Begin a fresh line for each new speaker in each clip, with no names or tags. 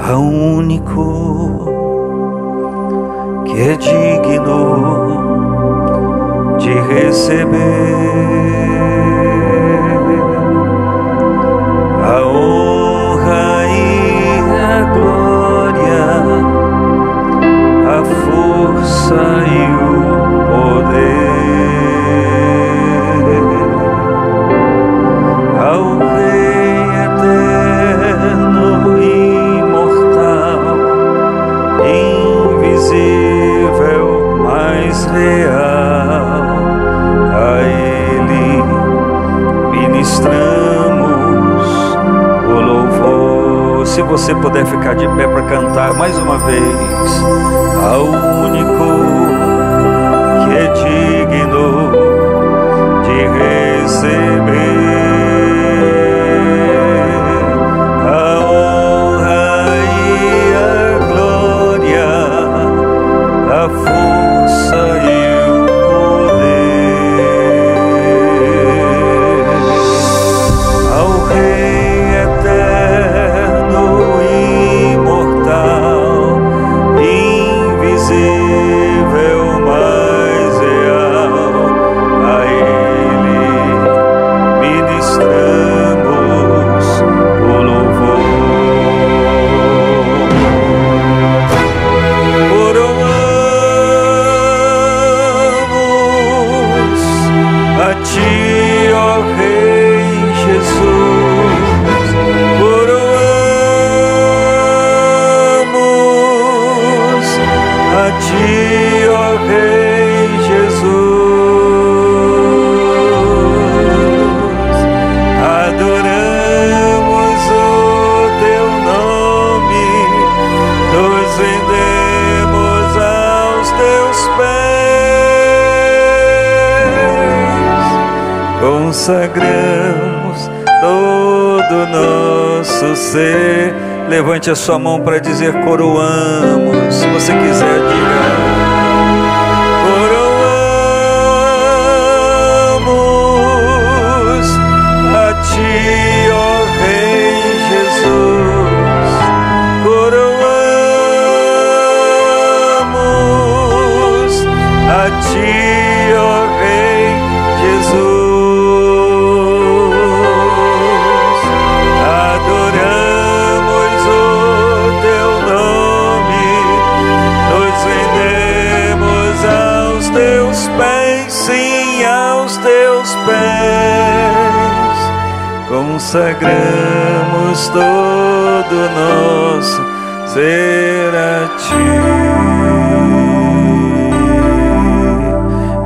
ao único que é digno de receber a honra e a glória, a força e o poder ao Rei eterno e imortal, invisível, mas real. A Ele ministramos o louvor. Se você puder ficar de pé para cantar mais uma vez, ao único que é digno de receber a honra e a glória, a força e o poder ao Rei eterno e imortal, invisível, mas real. A Ele ministramos o louvor. Coroamos a Ti, ó Rei Jesus. Coroamos a Ti, ó Rei Jesus. Adoramos o Teu nome, nos rendemos aos Teus pés, consagramos todo o nosso ser. Levante a sua mão para dizer coroamos. Se você quiser, diga. Coroamos a Ti, ó Rei Jesus. Coroamos a Ti, ó Rei Jesus. Adoramos o Teu nome, nos rendemos aos Teus pés, sim, aos Teus pés. Consagramos todo o nosso ser a Ti.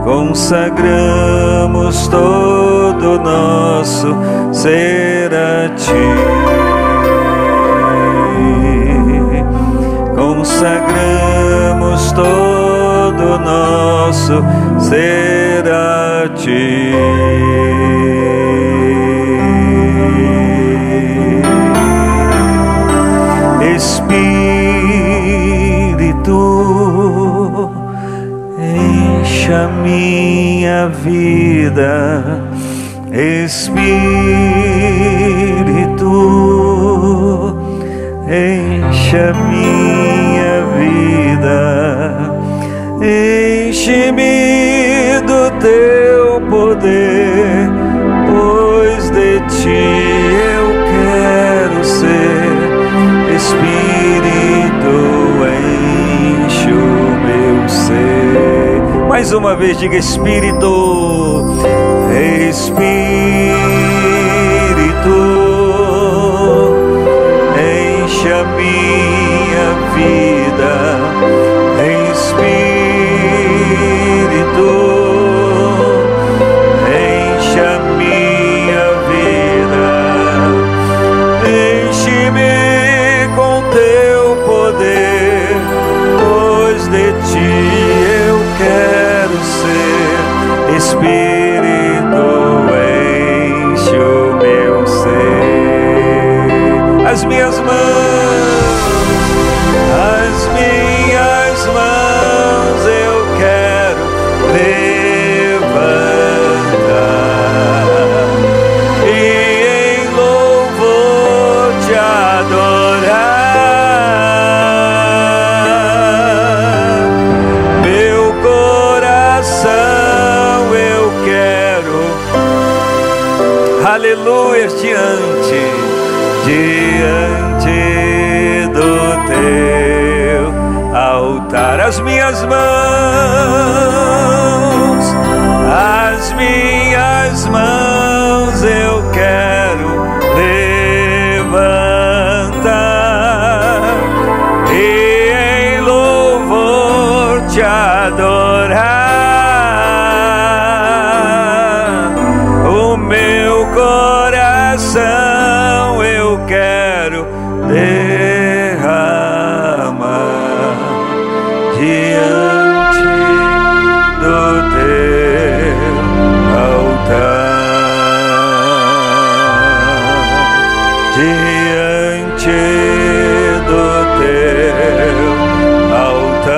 Consagramos todo o nosso ser a Ti. Consagramos todo o nosso ser a Ti. Espírito, encha minha vida. Espírito, encha minha vida. Enche-me do Teu poder, pois de Ti eu quero ser. Espírito, enche o meu ser. Mais uma vez, diga Espírito. Espírito, encha minha vida. Espírito, encha minha vida. Enche-me com Teu poder, pois de Ti eu quero ser. Espírito, enche o meu ser. As minhas mãos eu quero levantar e em louvor Te adorar. diante do teu altar. As minhas mãos eu quero levantar e em louvor te adorar. O meu coração eu quero derramar diante do teu altar, diante do teu altar,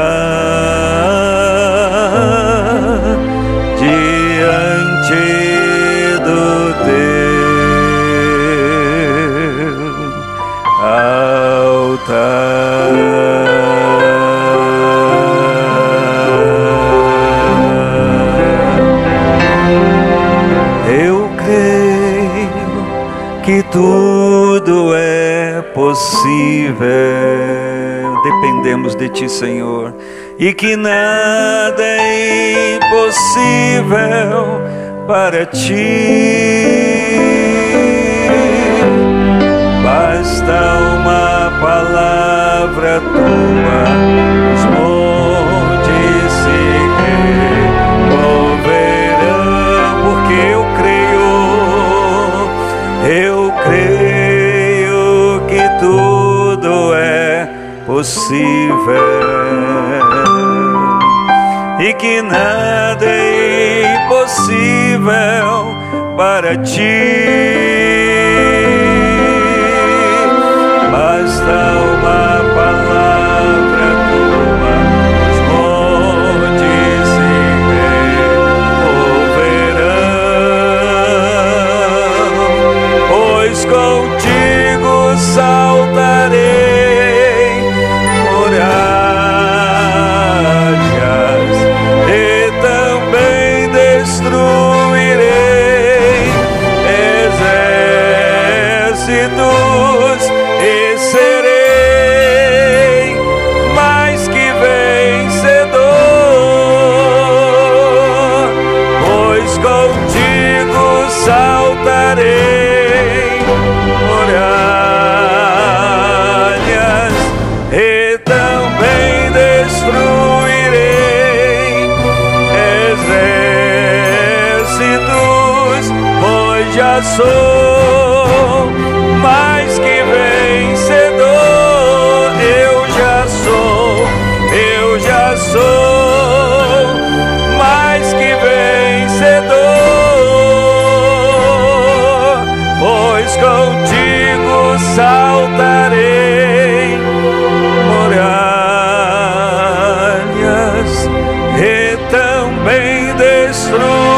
diante do teu altar. Eu creio que tudo é possível, dependemos de Ti, Senhor, e que nada é impossível para Ti. Basta uma palavra Tua, os montes se removerão, porque eu creio que tudo é possível e que nada é impossível para Ti. Basta uma palavra Tua, os montes se removerão, pois contigo saltarei muralhas e também destruirei exércitos e serei mais que vencedor, pois contigo saltarei muralhas e também destruirei exércitos, pois já sou mais que vencedor. Eu já sou mais que vencedor, pois contigo saltarei muralhas e também destruirei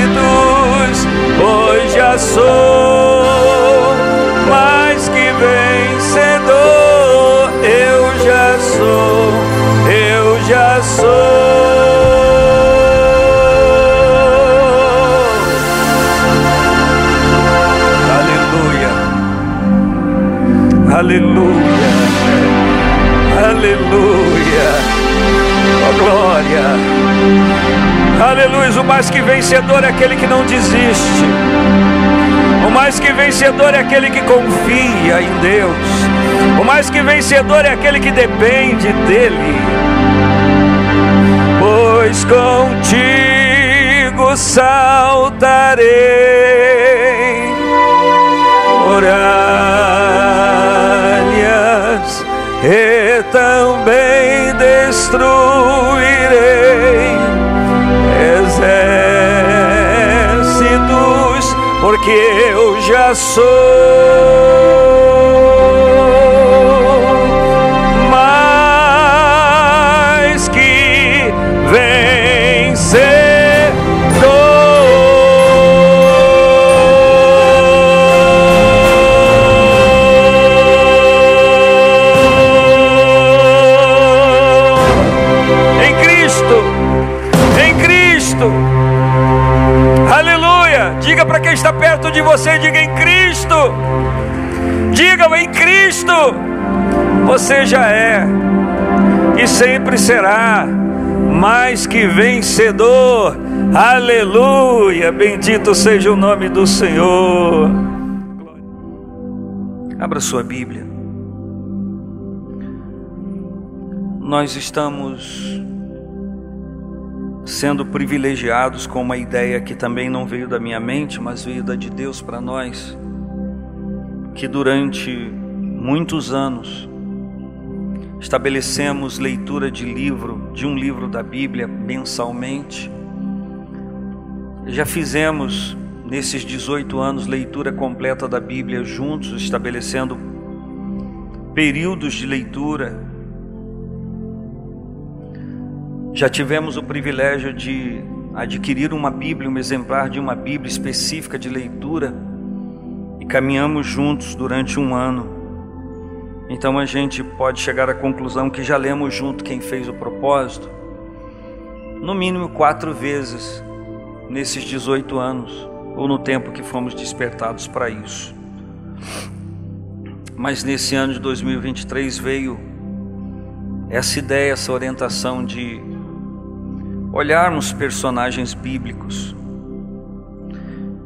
exércitos, pois já sou mais que vencedor. Eu já sou. Aleluia, aleluia, aleluia, oh glória, aleluia. O mais que vencedor é aquele que não desiste. O mais que vencedor é aquele que confia em Deus. O mais que vencedor é aquele que depende dEle. Pois contigo saltarei muralhas e também destruirei exércitos, porque eu já sou mais que vencedor. Em Cristo, aleluia. Diga para quem está perto de você, diga: em Cristo. Diga: em Cristo você já é e sempre será mais que vencedor. Aleluia, bendito seja o nome do Senhor. Abra sua Bíblia. Nós estamos sendo privilegiados com uma ideia que também não veio da minha mente, mas veio da de Deus para nós, que durante muitos anos estabelecemos leitura de um livro da Bíblia mensalmente. Já fizemos nesses 18 anos leitura completa da Bíblia juntos, estabelecendo períodos de leitura. Já tivemos o privilégio de adquirir uma Bíblia, um exemplar de uma Bíblia específica de leitura, e caminhamos juntos durante um ano. Então a gente pode chegar à conclusão que já lemos junto quem fez o propósito, no mínimo 4 vezes nesses 18 anos, ou no tempo que fomos despertados para isso. Mas nesse ano de 2023 veio essa ideia, essa orientação de olharmos personagens bíblicos.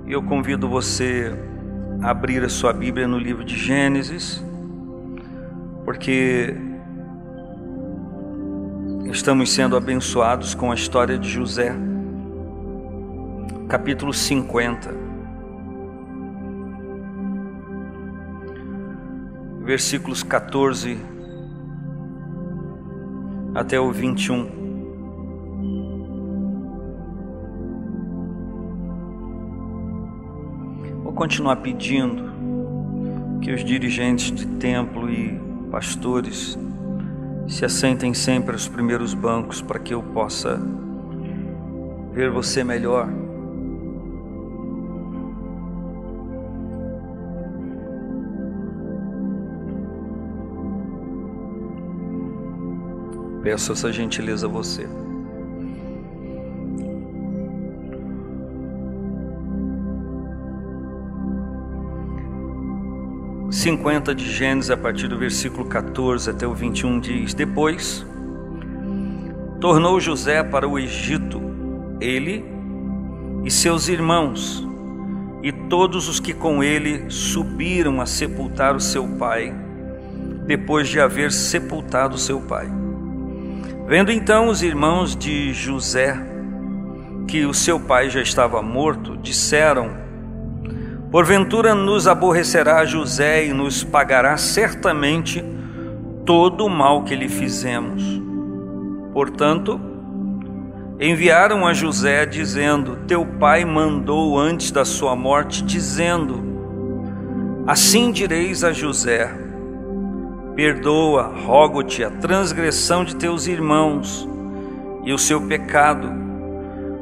E eu convido você a abrir a sua Bíblia no livro de Gênesis, porque estamos sendo abençoados com a história de José, capítulo 50, versículos 14 até o 21. Vou continuar pedindo que os dirigentes de templo e pastores se assentem sempre aos primeiros bancos, para que eu possa ver você melhor. Peço essa gentileza a você. O 50 de Gênesis, a partir do versículo 14 até o 21, diz: Depois tornou José para o Egito, ele e seus irmãos, e todos os que com ele subiram a sepultar o seu pai, depois de haver sepultado seu pai. Vendo então os irmãos de José que o seu pai já estava morto, disseram: Porventura nos aborrecerá José e nos pagará certamente todo o mal que lhe fizemos. Portanto, enviaram a José dizendo: Teu pai mandou antes da sua morte, dizendo: Assim direis a José: Perdoa, rogo-te, a transgressão de teus irmãos e o seu pecado,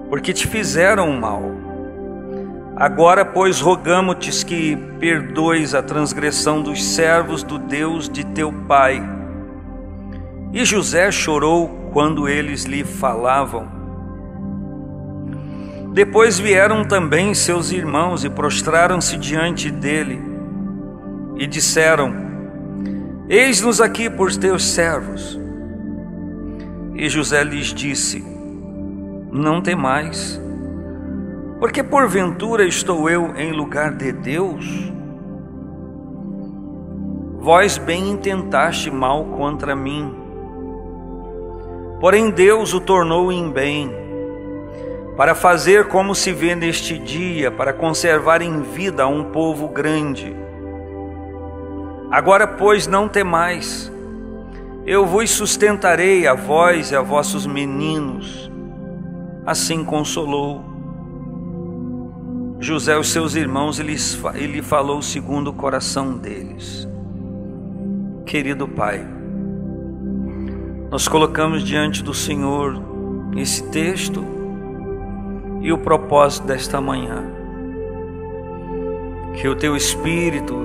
porque te fizeram mal. Agora, pois, rogamo-te que perdoes a transgressão dos servos do Deus de teu pai. E José chorou quando eles lhe falavam. Depois vieram também seus irmãos e prostraram-se diante dele e disseram: Eis-nos aqui por teus servos. E José lhes disse: Não temais, porque porventura estou eu em lugar de Deus? Vós bem intentaste mal contra mim, porém Deus o tornou em bem, para fazer como se vê neste dia, para conservar em vida a um povo grande. Agora, pois, não temais, eu vos sustentarei, a vós e a vossos meninos. Assim consolou José os seus irmãos, e lhe falou segundo o coração deles. Querido Pai, nós colocamos diante do Senhor esse texto e o propósito desta manhã. Que o Teu Espírito,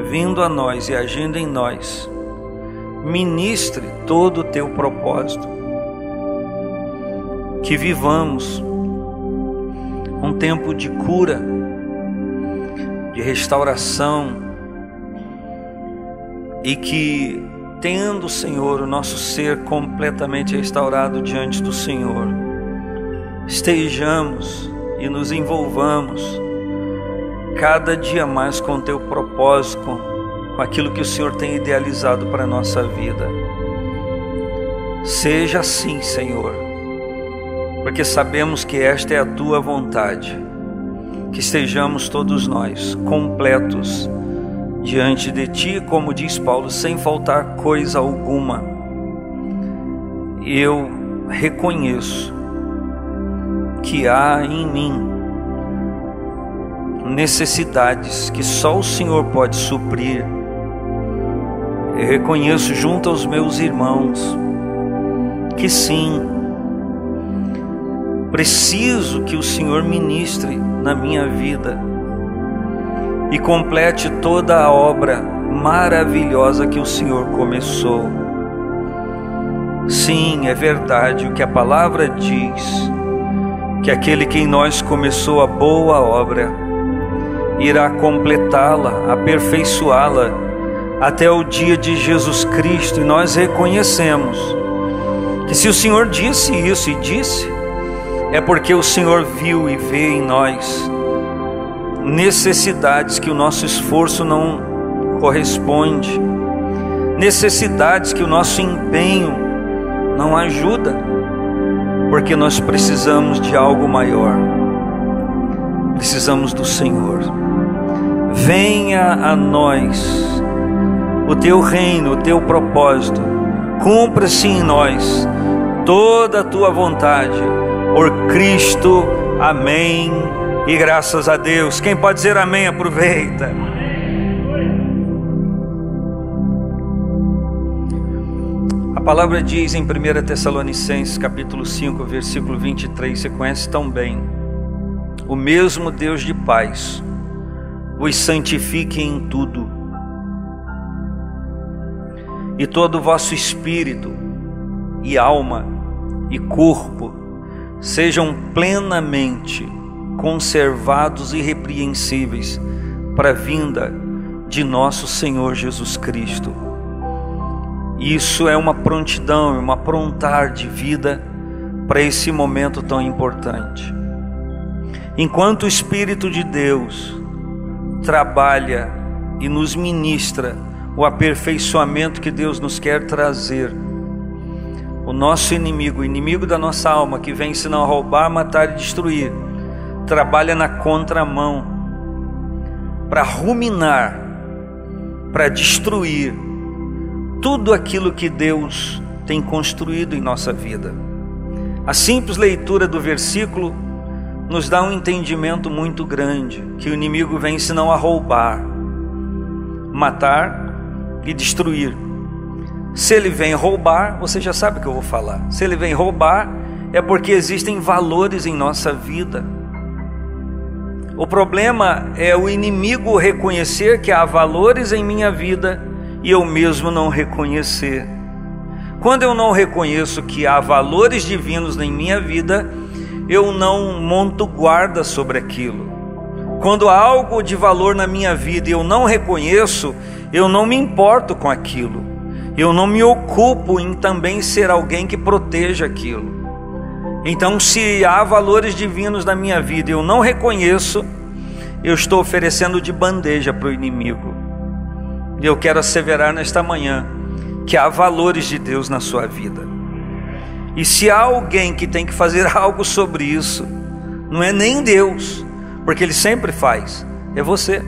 vindo a nós e agindo em nós, ministre todo o Teu propósito. Que vivamos um tempo de cura, de restauração, e que, tendo, Senhor, o nosso ser completamente restaurado diante do Senhor, estejamos e nos envolvamos cada dia mais com o Teu propósito, com aquilo que o Senhor tem idealizado para a nossa vida. Seja assim, Senhor, porque sabemos que esta é a Tua vontade, que estejamos todos nós completos diante de Ti, como diz Paulo, sem faltar coisa alguma. Eu reconheço que há em mim necessidades que só o Senhor pode suprir. Eu reconheço junto aos meus irmãos que sim, preciso que o Senhor ministre na minha vida e complete toda a obra maravilhosa que o Senhor começou. Sim, é verdade o que a palavra diz, que aquele que em nós começou a boa obra irá completá-la, aperfeiçoá-la até o dia de Jesus Cristo. E nós reconhecemos que se o Senhor disse isso, e disse, é porque o Senhor viu e vê em nós necessidades que o nosso esforço não corresponde, necessidades que o nosso empenho não ajuda, porque nós precisamos de algo maior, precisamos do Senhor. Venha a nós o Teu reino, o Teu propósito, cumpra-se em nós toda a Tua vontade, por Cristo, amém, e graças a Deus. Quem pode dizer amém, aproveita. A palavra diz em 1 Tessalonicenses capítulo 5, versículo 23, você conhece tão bem: o mesmo Deus de paz vos santifique em tudo, e todo o vosso espírito e alma e corpo sejam plenamente conservados e irrepreensíveis para a vinda de nosso Senhor Jesus Cristo. Isso é uma prontidão, é um aprontar de vida para esse momento tão importante. Enquanto o Espírito de Deus trabalha e nos ministra o aperfeiçoamento que Deus nos quer trazer, o nosso inimigo, o inimigo da nossa alma, que vem senão roubar, matar e destruir, trabalha na contramão para ruminar, para destruir tudo aquilo que Deus tem construído em nossa vida. A simples leitura do versículo nos dá um entendimento muito grande, que o inimigo vem senão a roubar, matar e destruir. Se ele vem roubar, você já sabe o que eu vou falar. Se ele vem roubar, é porque existem valores em nossa vida. O problema é o inimigo reconhecer que há valores em minha vida e eu mesmo não reconhecer. Quando eu não reconheço que há valores divinos em minha vida, eu não monto guarda sobre aquilo. Quando há algo de valor na minha vida e eu não reconheço, eu não me importo com aquilo. Eu não me ocupo em também ser alguém que proteja aquilo. Então, se há valores divinos na minha vida e eu não reconheço, eu estou oferecendo de bandeja para o inimigo. E eu quero asseverar nesta manhã que há valores de Deus na sua vida. E se há alguém que tem que fazer algo sobre isso, não é nem Deus, porque Ele sempre faz, é você.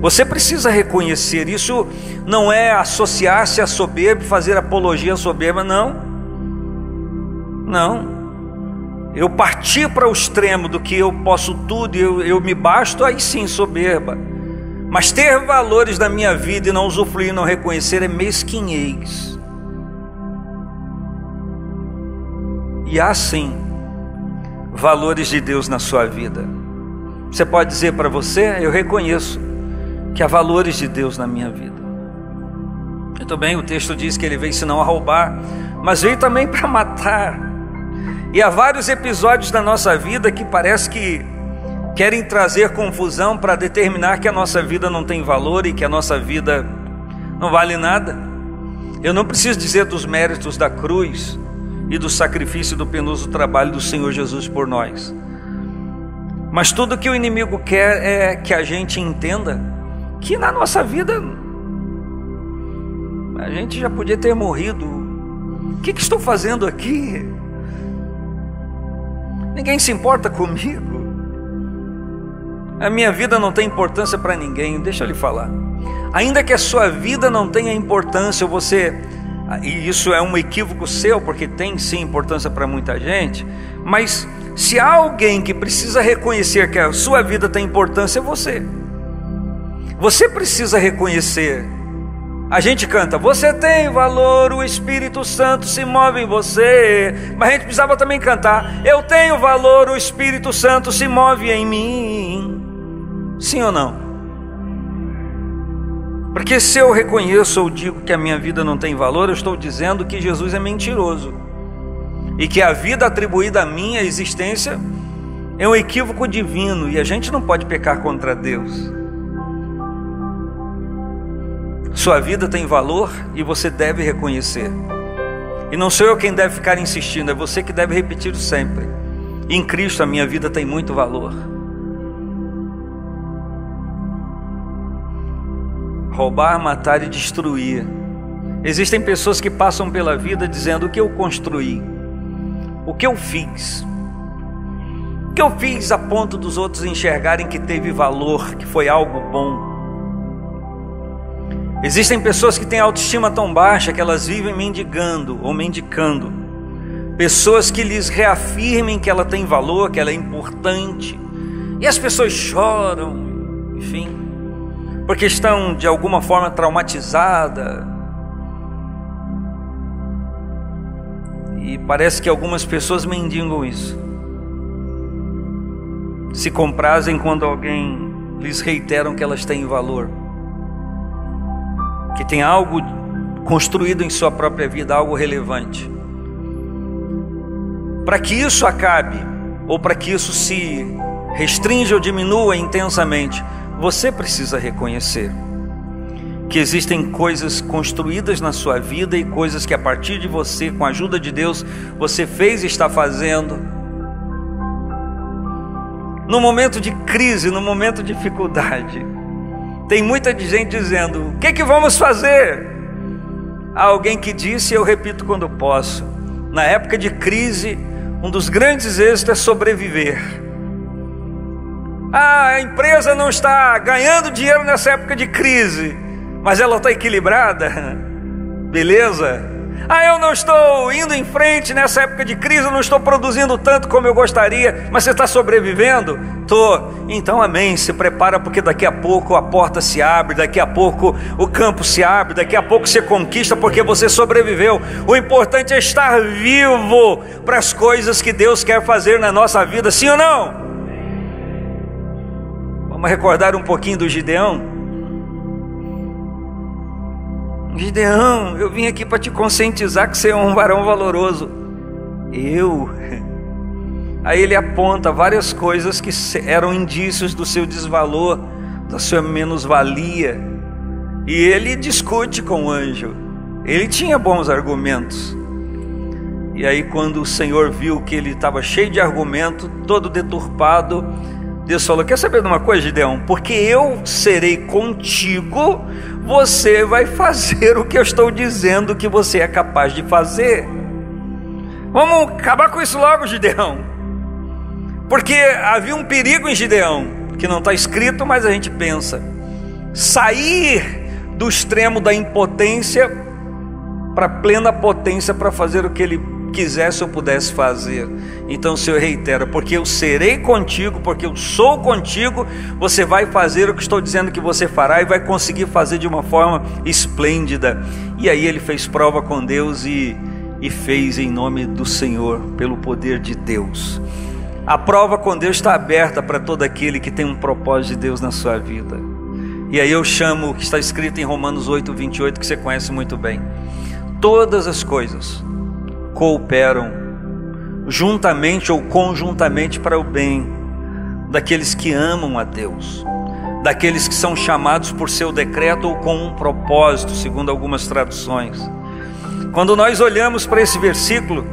Você precisa reconhecer. Isso não é associar-se à soberba, fazer apologia à soberba, não. Não. Eu partir para o extremo do que eu posso tudo, eu me basto, aí sim, soberba. Mas ter valores na minha vida e não usufruir, não reconhecer, é mesquinhez. E há sim valores de Deus na sua vida. Você pode dizer para você: eu reconheço que há valores de Deus na minha vida. Muito bem, o texto diz que Ele veio senão a roubar, mas veio também para matar. E há vários episódios da nossa vida que parece que querem trazer confusão para determinar que a nossa vida não tem valor e que a nossa vida não vale nada. Eu não preciso dizer dos méritos da cruz e do sacrifício do penoso trabalho do Senhor Jesus por nós, mas tudo que o inimigo quer é que a gente entenda que na nossa vida a gente já podia ter morrido. O que estou fazendo aqui? Ninguém se importa comigo. A minha vida não tem importância para ninguém. Deixa eu lhe falar. Ainda que a sua vida não tenha importância, e isso é um equívoco seu, porque tem sim importância para muita gente, mas se há alguém que precisa reconhecer que a sua vida tem importância, é você. Você precisa reconhecer. A gente canta, você tem valor, o Espírito Santo se move em você. Mas a gente precisava também cantar, eu tenho valor, o Espírito Santo se move em mim. Sim ou não? Porque se eu reconheço ou digo que a minha vida não tem valor, eu estou dizendo que Jesus é mentiroso e que a vida atribuída à minha existência é um equívoco divino, e a gente não pode pecar contra Deus. Sua vida tem valor e você deve reconhecer. E não sou eu quem deve ficar insistindo, é você que deve repetir sempre. Em Cristo a minha vida tem muito valor. Roubar, matar e destruir. Existem pessoas que passam pela vida dizendo: o que eu construí? O que eu fiz? O que eu fiz a ponto dos outros enxergarem que teve valor, que foi algo bom? Existem pessoas que têm autoestima tão baixa que elas vivem mendigando ou mendicando. Pessoas que lhes reafirmem que ela tem valor, que ela é importante. E as pessoas choram, enfim, porque estão de alguma forma traumatizadas. E parece que algumas pessoas mendigam isso. Se comprazem quando alguém lhes reiteram que elas têm valor, que tem algo construído em sua própria vida, algo relevante. Para que isso acabe, ou para que isso se restrinja ou diminua intensamente, você precisa reconhecer que existem coisas construídas na sua vida e coisas que a partir de você, com a ajuda de Deus, você fez e está fazendo. No momento de crise, no momento de dificuldade, tem muita gente dizendo: o que vamos fazer? Há alguém que disse, e eu repito quando posso: na época de crise, um dos grandes êxitos é sobreviver. A empresa não está ganhando dinheiro nessa época de crise, mas ela está equilibrada, beleza? Eu não estou indo em frente nessa época de crise, eu não estou produzindo tanto como eu gostaria, mas você está sobrevivendo? Estou. Então amém, se prepara, porque daqui a pouco a porta se abre, daqui a pouco o campo se abre, daqui a pouco você conquista, porque você sobreviveu. O importante é estar vivo para as coisas que Deus quer fazer na nossa vida, sim ou não? Vamos recordar um pouquinho do Gideão. Gideão, eu vim aqui para te conscientizar que você é um varão valoroso. Aí ele aponta várias coisas que eram indícios do seu desvalor, da sua menos-valia, e ele discute com o anjo. Ele tinha bons argumentos. E aí, quando o Senhor viu que ele estava cheio de argumento, todo deturpado, Deus falou: quer saber de uma coisa, Gideão? Porque eu serei contigo, você vai fazer o que eu estou dizendo que você é capaz de fazer. Vamos acabar com isso logo, Gideão. Porque havia um perigo em Gideão, que não está escrito, mas a gente pensa: sair do extremo da impotência para a plena potência, para fazer o que ele quisesse ou pudesse fazer. Então o Senhor reitera: porque eu serei contigo, porque eu sou contigo, você vai fazer o que estou dizendo que você fará, e vai conseguir fazer de uma forma esplêndida. E aí ele fez prova com Deus e fez em nome do Senhor, pelo poder de Deus. A prova com Deus está aberta para todo aquele que tem um propósito de Deus na sua vida. E aí eu chamo o que está escrito em Romanos 8:28, que você conhece muito bem: todas as coisas cooperam juntamente ou conjuntamente para o bem daqueles que amam a Deus, daqueles que são chamados por seu decreto ou com um propósito, segundo algumas traduções. Quando nós olhamos para esse versículo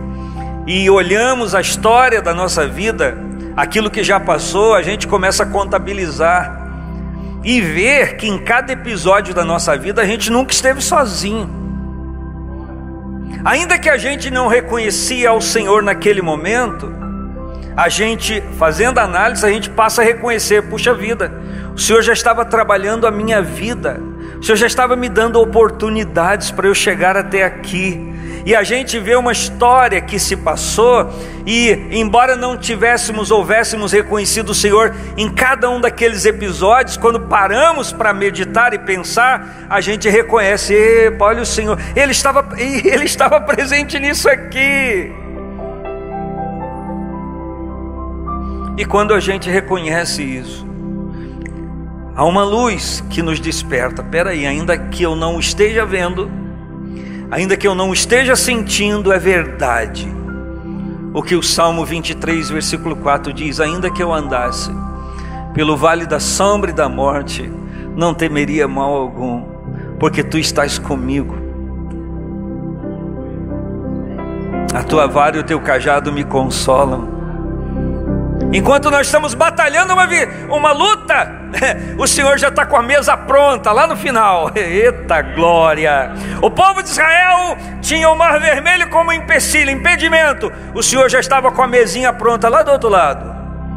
e olhamos a história da nossa vida, aquilo que já passou, a gente começa a contabilizar e ver que em cada episódio da nossa vida a gente nunca esteve sozinho. Ainda que a gente não reconhecia ao Senhor naquele momento, a gente, fazendo análise, a gente passa a reconhecer: puxa vida, o Senhor já estava trabalhando a minha vida, o Senhor já estava me dando oportunidades para eu chegar até aqui. E a gente vê uma história que se passou, e embora não houvéssemos reconhecido o Senhor em cada um daqueles episódios, quando paramos para meditar e pensar, a gente reconhece: epa, olha o Senhor, Ele estava presente nisso aqui. E quando a gente reconhece isso, há uma luz que nos desperta: peraí, ainda que eu não esteja vendo, ainda que eu não esteja sentindo, é verdade o que o Salmo 23, versículo 4 diz: ainda que eu andasse pelo vale da sombra e da morte, não temeria mal algum, porque tu estás comigo. A tua vara e o teu cajado me consolam. Enquanto nós estamos batalhando uma luta, o Senhor já está com a mesa pronta lá no final. Eita glória! O povo de Israel tinha o Mar Vermelho como empecilho, impedimento. O Senhor já estava com a mesinha pronta lá do outro lado.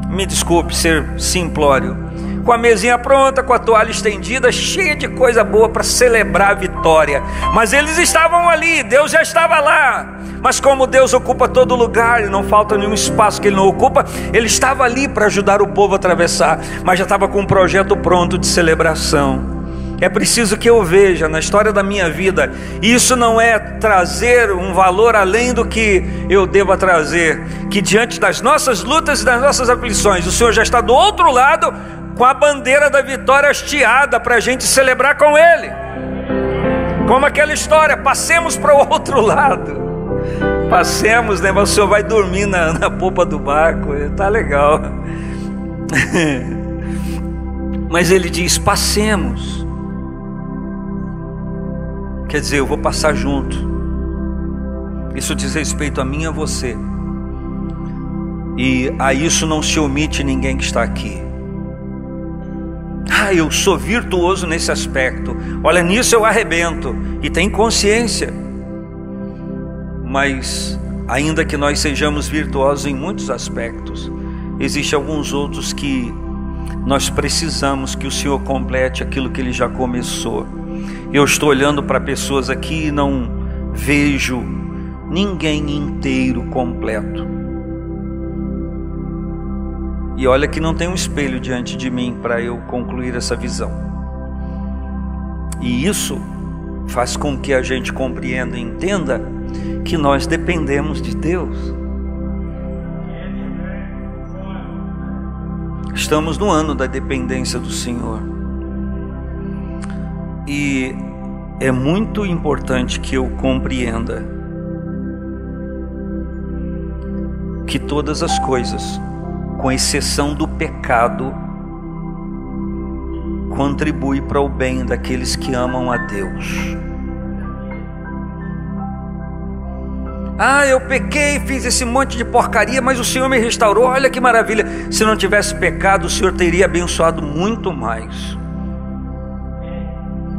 Me desculpe ser simplório. Com a mesinha pronta, com a toalha estendida, cheia de coisa boa para celebrar a vitória. Mas eles estavam ali, Deus já estava lá. Mas como Deus ocupa todo lugar e não falta nenhum espaço que Ele não ocupa, Ele estava ali para ajudar o povo a atravessar, mas já estava com um projeto pronto de celebração. É preciso que eu veja na história da minha vida, e isso não é trazer um valor além do que eu deva trazer, que diante das nossas lutas e das nossas aflições, o Senhor já está do outro lado, com a bandeira da vitória hasteada para a gente celebrar com Ele. Como aquela história: passemos para o outro lado. Passemos, né? Mas o Senhor vai dormir na popa do barco, tá legal. Mas Ele diz: passemos. Quer dizer, eu vou passar junto. Isso diz respeito a mim e a você, e a isso não se omite ninguém que está aqui. Eu sou virtuoso nesse aspecto, olha, nisso eu arrebento, e tem consciência. Mas ainda que nós sejamos virtuosos em muitos aspectos, existem alguns outros que nós precisamos que o Senhor complete aquilo que Ele já começou. Eu estou olhando para pessoas aqui e não vejo ninguém inteiro, completo. E olha que não tem um espelho diante de mim para eu concluir essa visão. E isso faz com que a gente compreenda e entenda que nós dependemos de Deus. Estamos no ano da dependência do Senhor. E é muito importante que eu compreenda que todas as coisas, com exceção do pecado, contribui para o bem daqueles que amam a Deus. Eu pequei, fiz esse monte de porcaria, mas o Senhor me restaurou, olha que maravilha. Se não tivesse pecado, o Senhor teria abençoado muito mais.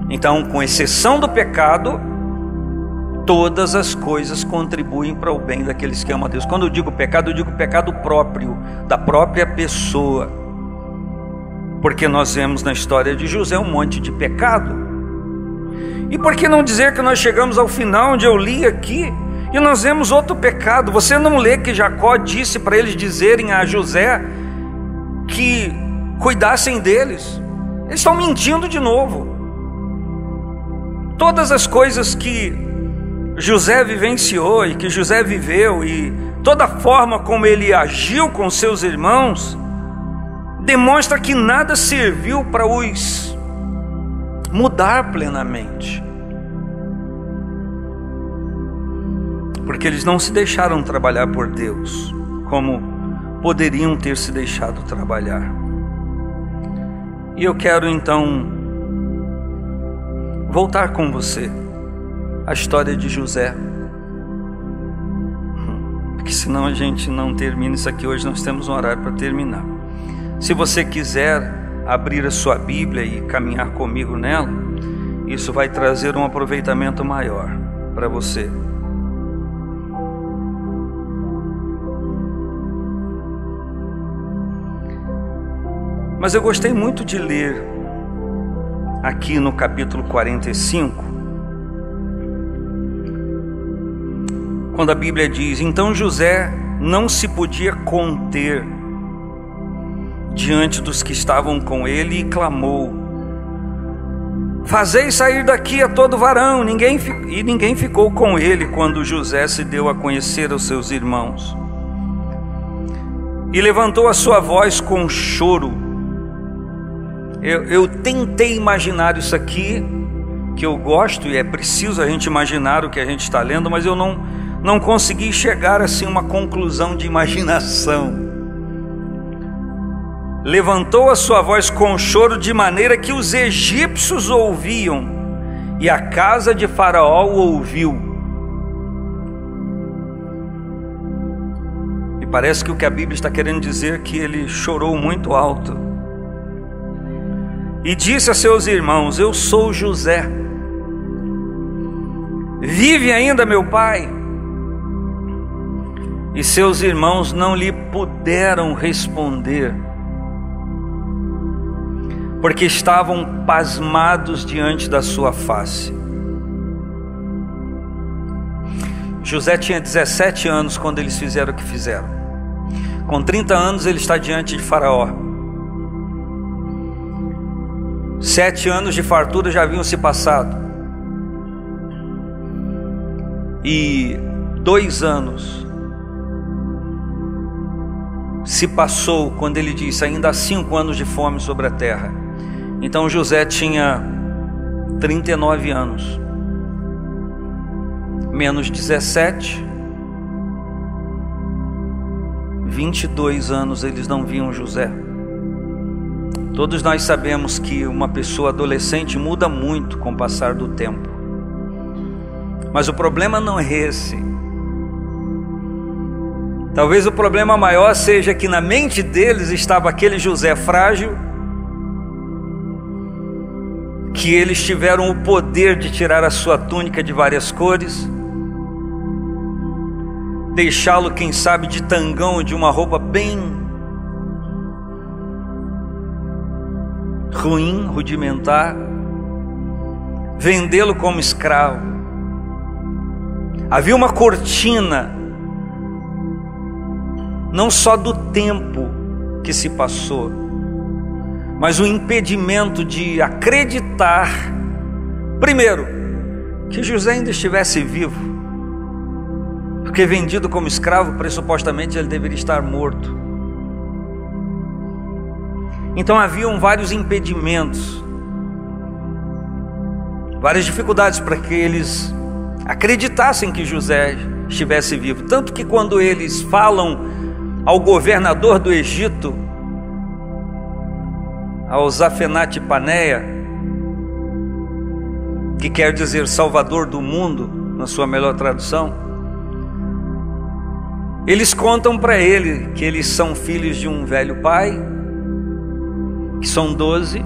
Então, com exceção do pecado, todas as coisas contribuem para o bem daqueles que amam a Deus. Quando eu digo pecado próprio, da própria pessoa, porque nós vemos na história de José um monte de pecado. E por que não dizer que nós chegamos ao final onde eu li aqui, e nós vemos outro pecado? Você não lê que Jacó disse para eles dizerem a José que cuidassem deles? Eles estão mentindo de novo. Todas as coisas que José vivenciou e que José viveu, e toda a forma como ele agiu com seus irmãos, demonstra que nada serviu para os mudar plenamente, porque eles não se deixaram trabalhar por Deus, como poderiam ter se deixado trabalhar. E eu quero então voltar com você à história de José, porque senão a gente não termina isso aqui hoje. Nós temos um horário para terminar. Se você quiser abrir a sua Bíblia e caminhar comigo nela, isso vai trazer um aproveitamento maior para você. Mas eu gostei muito de ler aqui no capítulo 45, quando a Bíblia diz: então José não se podia conter diante dos que estavam com ele e clamou: fazei sair daqui a todo varão. Ninguém ficou com ele quando José se deu a conhecer aos seus irmãos. E levantou a sua voz com choro. Eu tentei imaginar isso aqui, que eu gosto, e é preciso a gente imaginar o que a gente está lendo, mas eu não consegui chegar assim a uma conclusão de imaginação. Levantou a sua voz com choro, de maneira que os egípcios ouviam, e a casa de Faraó o ouviu. E parece que o que a Bíblia está querendo dizer é que ele chorou muito alto. E disse a seus irmãos: eu sou José. Vive ainda meu pai? E seus irmãos não lhe puderam responder, porque estavam pasmados diante da sua face. José tinha 17 anos quando eles fizeram o que fizeram. Com 30 anos ele está diante de Faraó. 7 anos de fartura já haviam se passado. E 2 anos se passou quando ele disse: ainda há 5 anos de fome sobre a terra. Então José tinha 39 anos, menos 17, 22 anos eles não viam José. Todos nós sabemos que uma pessoa adolescente muda muito com o passar do tempo. Mas o problema não é esse. Talvez o problema maior seja que na mente deles estava aquele José frágil, que eles tiveram o poder de tirar a sua túnica de várias cores, deixá-lo, quem sabe, de tangão, de uma roupa bem ruim, rudimentar, vendê-lo como escravo. Havia uma cortina, não só do tempo que se passou, mas o impedimento de acreditar, primeiro, que José ainda estivesse vivo, porque vendido como escravo, pressupostamente ele deveria estar morto. Então haviam vários impedimentos, várias dificuldades para que eles acreditassem que José estivesse vivo. Tanto que quando eles falam ao governador do Egito, ao Zafenate-Paneia, que quer dizer Salvador do mundo, na sua melhor tradução, eles contam para ele que eles são filhos de um velho pai, que são 12,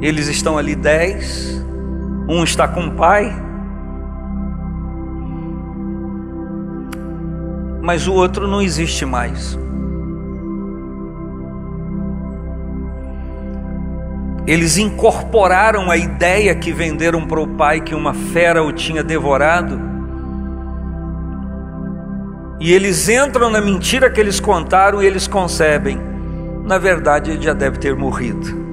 eles estão ali 10, um está com o pai, mas o outro não existe mais. Eles incorporaram a ideia que venderam para o pai, que uma fera o tinha devorado, e eles entram na mentira que eles contaram e eles concebem: na verdade ele já deve ter morrido.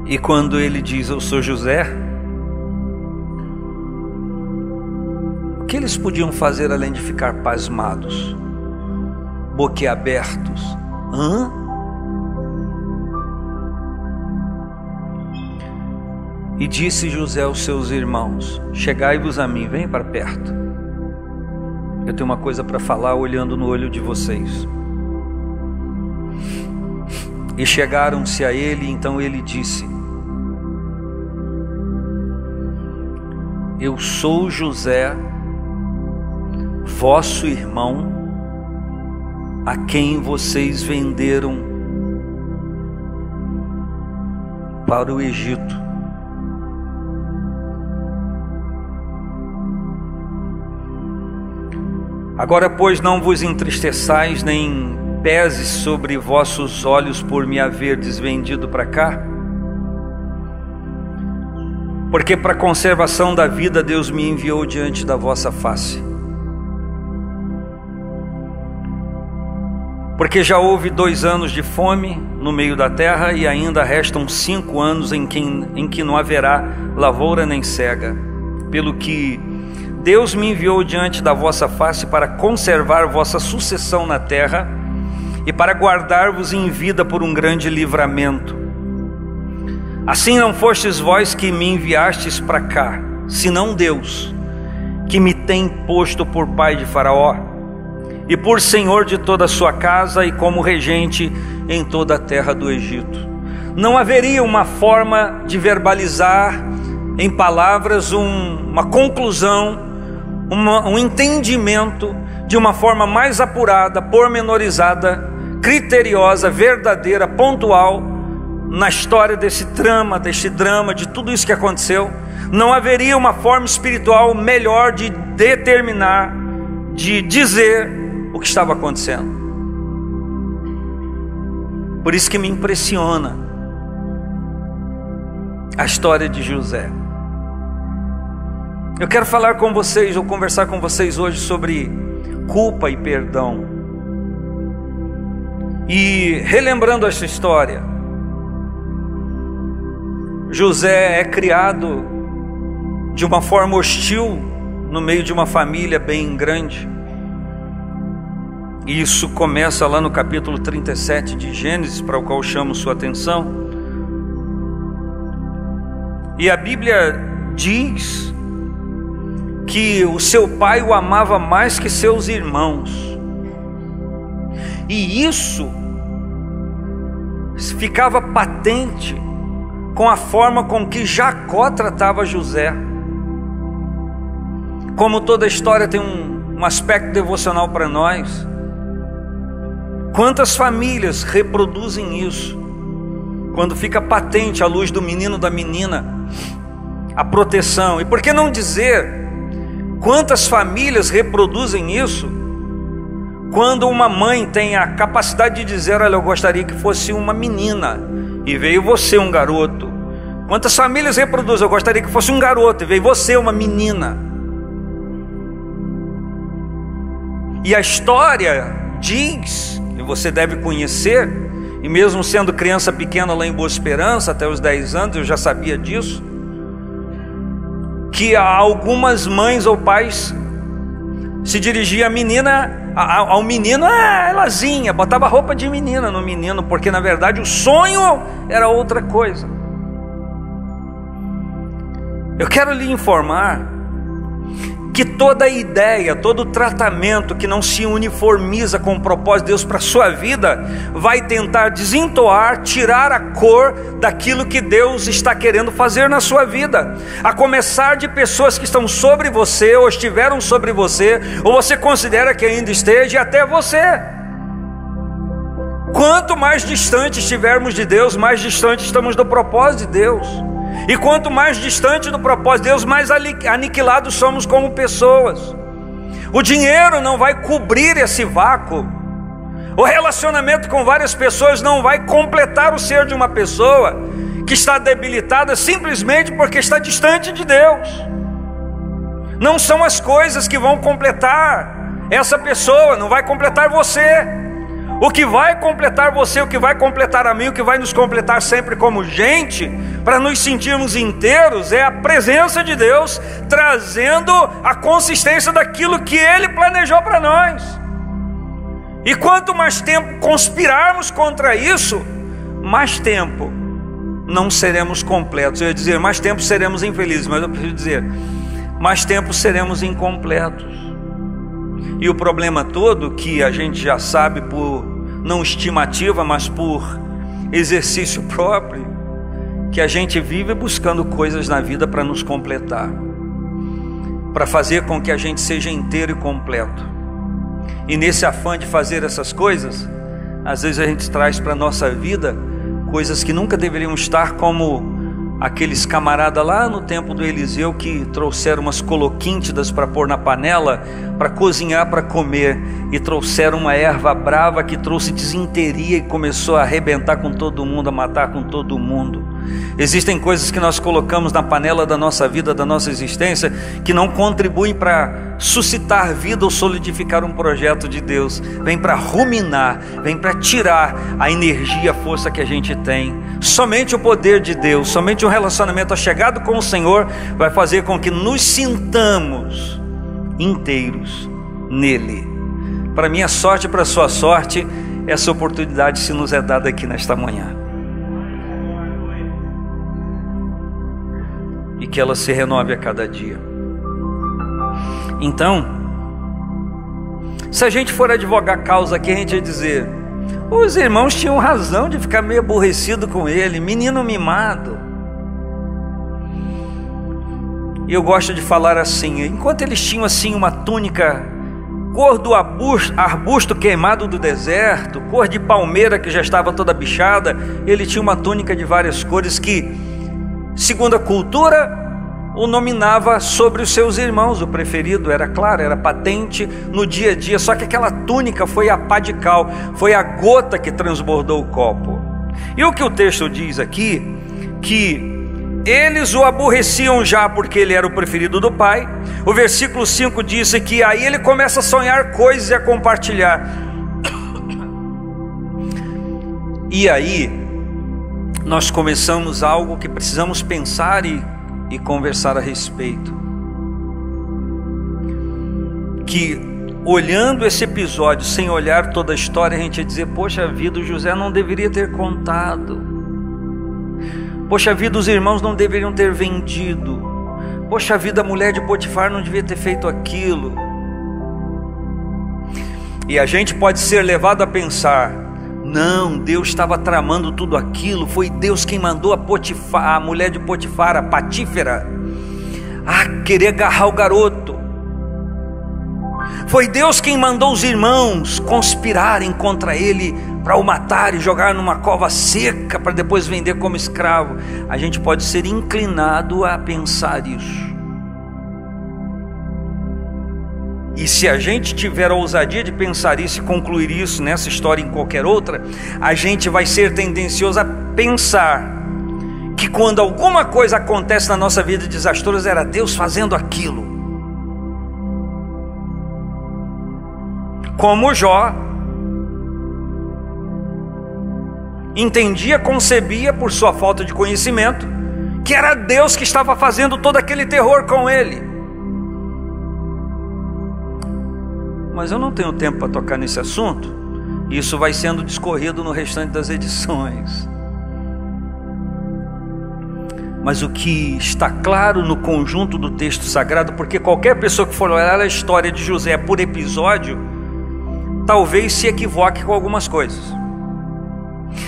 E quando ele diz: eu sou José, o que eles podiam fazer além de ficar pasmados, boquiabertos? E disse José aos seus irmãos: chegai-vos a mim, vem para perto. Eu tenho uma coisa para falar olhando no olho de vocês. E chegaram-se a ele, então ele disse: eu sou José, vosso irmão, a quem vocês venderam para o Egito. Agora, pois, não vos entristeçais, nem peses sobre vossos olhos por me haverdes vendido para cá, porque para a conservação da vida Deus me enviou diante da vossa face. Porque já houve 2 anos de fome no meio da terra, e ainda restam 5 anos em que não haverá lavoura nem cega. Pelo que Deus me enviou diante da vossa face para conservar vossa sucessão na terra e para guardar-vos em vida por um grande livramento. Assim não fostes vós que me enviastes para cá, senão Deus, que me tem posto por pai de Faraó e por senhor de toda a sua casa e como regente em toda a terra do Egito. Não haveria uma forma de verbalizar em palavras uma conclusão, um entendimento de uma forma mais apurada, pormenorizada, criteriosa, verdadeira, pontual na história desse drama, de tudo isso que aconteceu. Não haveria uma forma espiritual melhor de determinar, de dizer o que estava acontecendo. Por isso que me impressiona a história de José. Eu quero falar com vocês, ou conversar com vocês hoje sobre culpa e perdão. E relembrando essa história, José é criado de uma forma hostil no meio de uma família bem grande. E isso começa lá no capítulo 37 de Gênesis, para o qual chamo sua atenção. E a Bíblia diz que o seu pai o amava mais que seus irmãos. E isso ficava patente com a forma com que Jacó tratava José. Como toda história tem um aspecto devocional para nós, quantas famílias reproduzem isso? Quando fica patente à luz do menino, da menina, a proteção. E por que não dizer quantas famílias reproduzem isso quando uma mãe tem a capacidade de dizer: olha, eu gostaria que fosse uma menina e veio você um garoto. Quantas famílias reproduzem: eu gostaria que fosse um garoto e veio você uma menina. E a história diz, e você deve conhecer, e mesmo sendo criança pequena lá em Boa Esperança, até os 10 anos eu já sabia disso, que algumas mães ou pais se dirigiam à menina, ao menino, elazinha, botava roupa de menina no menino, porque na verdade o sonho era outra coisa. Eu quero lhe informar que toda ideia, todo tratamento que não se uniformiza com o propósito de Deus para a sua vida, vai tentar desentoar, tirar a cor daquilo que Deus está querendo fazer na sua vida. A começar de pessoas que estão sobre você, ou estiveram sobre você, ou você considera que ainda esteja, e até você. Quanto mais distante estivermos de Deus, mais distante estamos do propósito de Deus. E quanto mais distante do propósito de Deus, mais aniquilados somos como pessoas. O dinheiro não vai cobrir esse vácuo. O relacionamento com várias pessoas não vai completar o ser de uma pessoa que está debilitada simplesmente porque está distante de Deus. Não são as coisas que vão completar essa pessoa, não vai completar você. O que vai completar você, o que vai completar a mim, o que vai nos completar sempre como gente, para nos sentirmos inteiros, é a presença de Deus trazendo a consistência daquilo que Ele planejou para nós. E quanto mais tempo conspirarmos contra isso, mais tempo não seremos completos. Eu ia dizer, mais tempo seremos infelizes, mas eu preciso dizer, mais tempo seremos incompletos. E o problema todo, que a gente já sabe por não estimativa, mas por exercício próprio, que a gente vive buscando coisas na vida para nos completar, para fazer com que a gente seja inteiro e completo. E nesse afã de fazer essas coisas, às vezes a gente traz para a nossa vida coisas que nunca deveriam estar, como aqueles camaradas lá no tempo do Eliseu que trouxeram umas coloquíntidas para pôr na panela, para cozinhar, para comer, e trouxeram uma erva brava que trouxe desinteria e começou a arrebentar com todo mundo, a matar com todo mundo. Existem coisas que nós colocamos na panela da nossa vida, da nossa existência, que não contribuem para suscitar vida ou solidificar um projeto de Deus. Vem para ruminar, vem para tirar a energia, a força que a gente tem. Somente o poder de Deus, somente um relacionamento achegado com o Senhor vai fazer com que nos sintamos inteiros nele. Para minha sorte e para a sua sorte, essa oportunidade se nos é dada aqui nesta manhã. E que ela se renove a cada dia. Então, se a gente for advogar causa aqui, a gente ia dizer, os irmãos tinham razão de ficar meio aborrecido com ele, menino mimado. E eu gosto de falar assim, enquanto eles tinham assim uma túnica cor do arbusto queimado do deserto, cor de palmeira que já estava toda bichada, ele tinha uma túnica de várias cores que, segundo a cultura, o nominava sobre os seus irmãos. O preferido era claro, era patente no dia a dia. Só que aquela túnica foi a pá de cal, foi a gota que transbordou o copo. E o que o texto diz aqui, que eles o aborreciam já porque ele era o preferido do pai. O versículo 5 diz que aí ele começa a sonhar coisas e a compartilhar. E aí nós começamos algo que precisamos pensar e conversar a respeito. Que olhando esse episódio, sem olhar toda a história, a gente ia dizer, poxa vida, o José não deveria ter contado. Poxa vida, os irmãos não deveriam ter vendido. Poxa vida, a mulher de Potifar não devia ter feito aquilo. E a gente pode ser levado a pensar, não, Deus estava tramando tudo aquilo, foi Deus quem mandou a mulher de Potifar, a Patífera, a querer agarrar o garoto. Foi Deus quem mandou os irmãos conspirarem contra ele para o matar e jogar numa cova seca para depois vender como escravo. A gente pode ser inclinado a pensar isso. E se a gente tiver a ousadia de pensar isso e concluir isso nessa história e em qualquer outra, a gente vai ser tendencioso a pensar que quando alguma coisa acontece na nossa vida desastrosa, era Deus fazendo aquilo. Como Jó entendia, concebia por sua falta de conhecimento, que era Deus que estava fazendo todo aquele terror com ele. Mas eu não tenho tempo para tocar nesse assunto. Isso vai sendo discorrido no restante das edições. Mas o que está claro no conjunto do texto sagrado, porque qualquer pessoa que for olhar a história de José por episódio, talvez se equivoque com algumas coisas.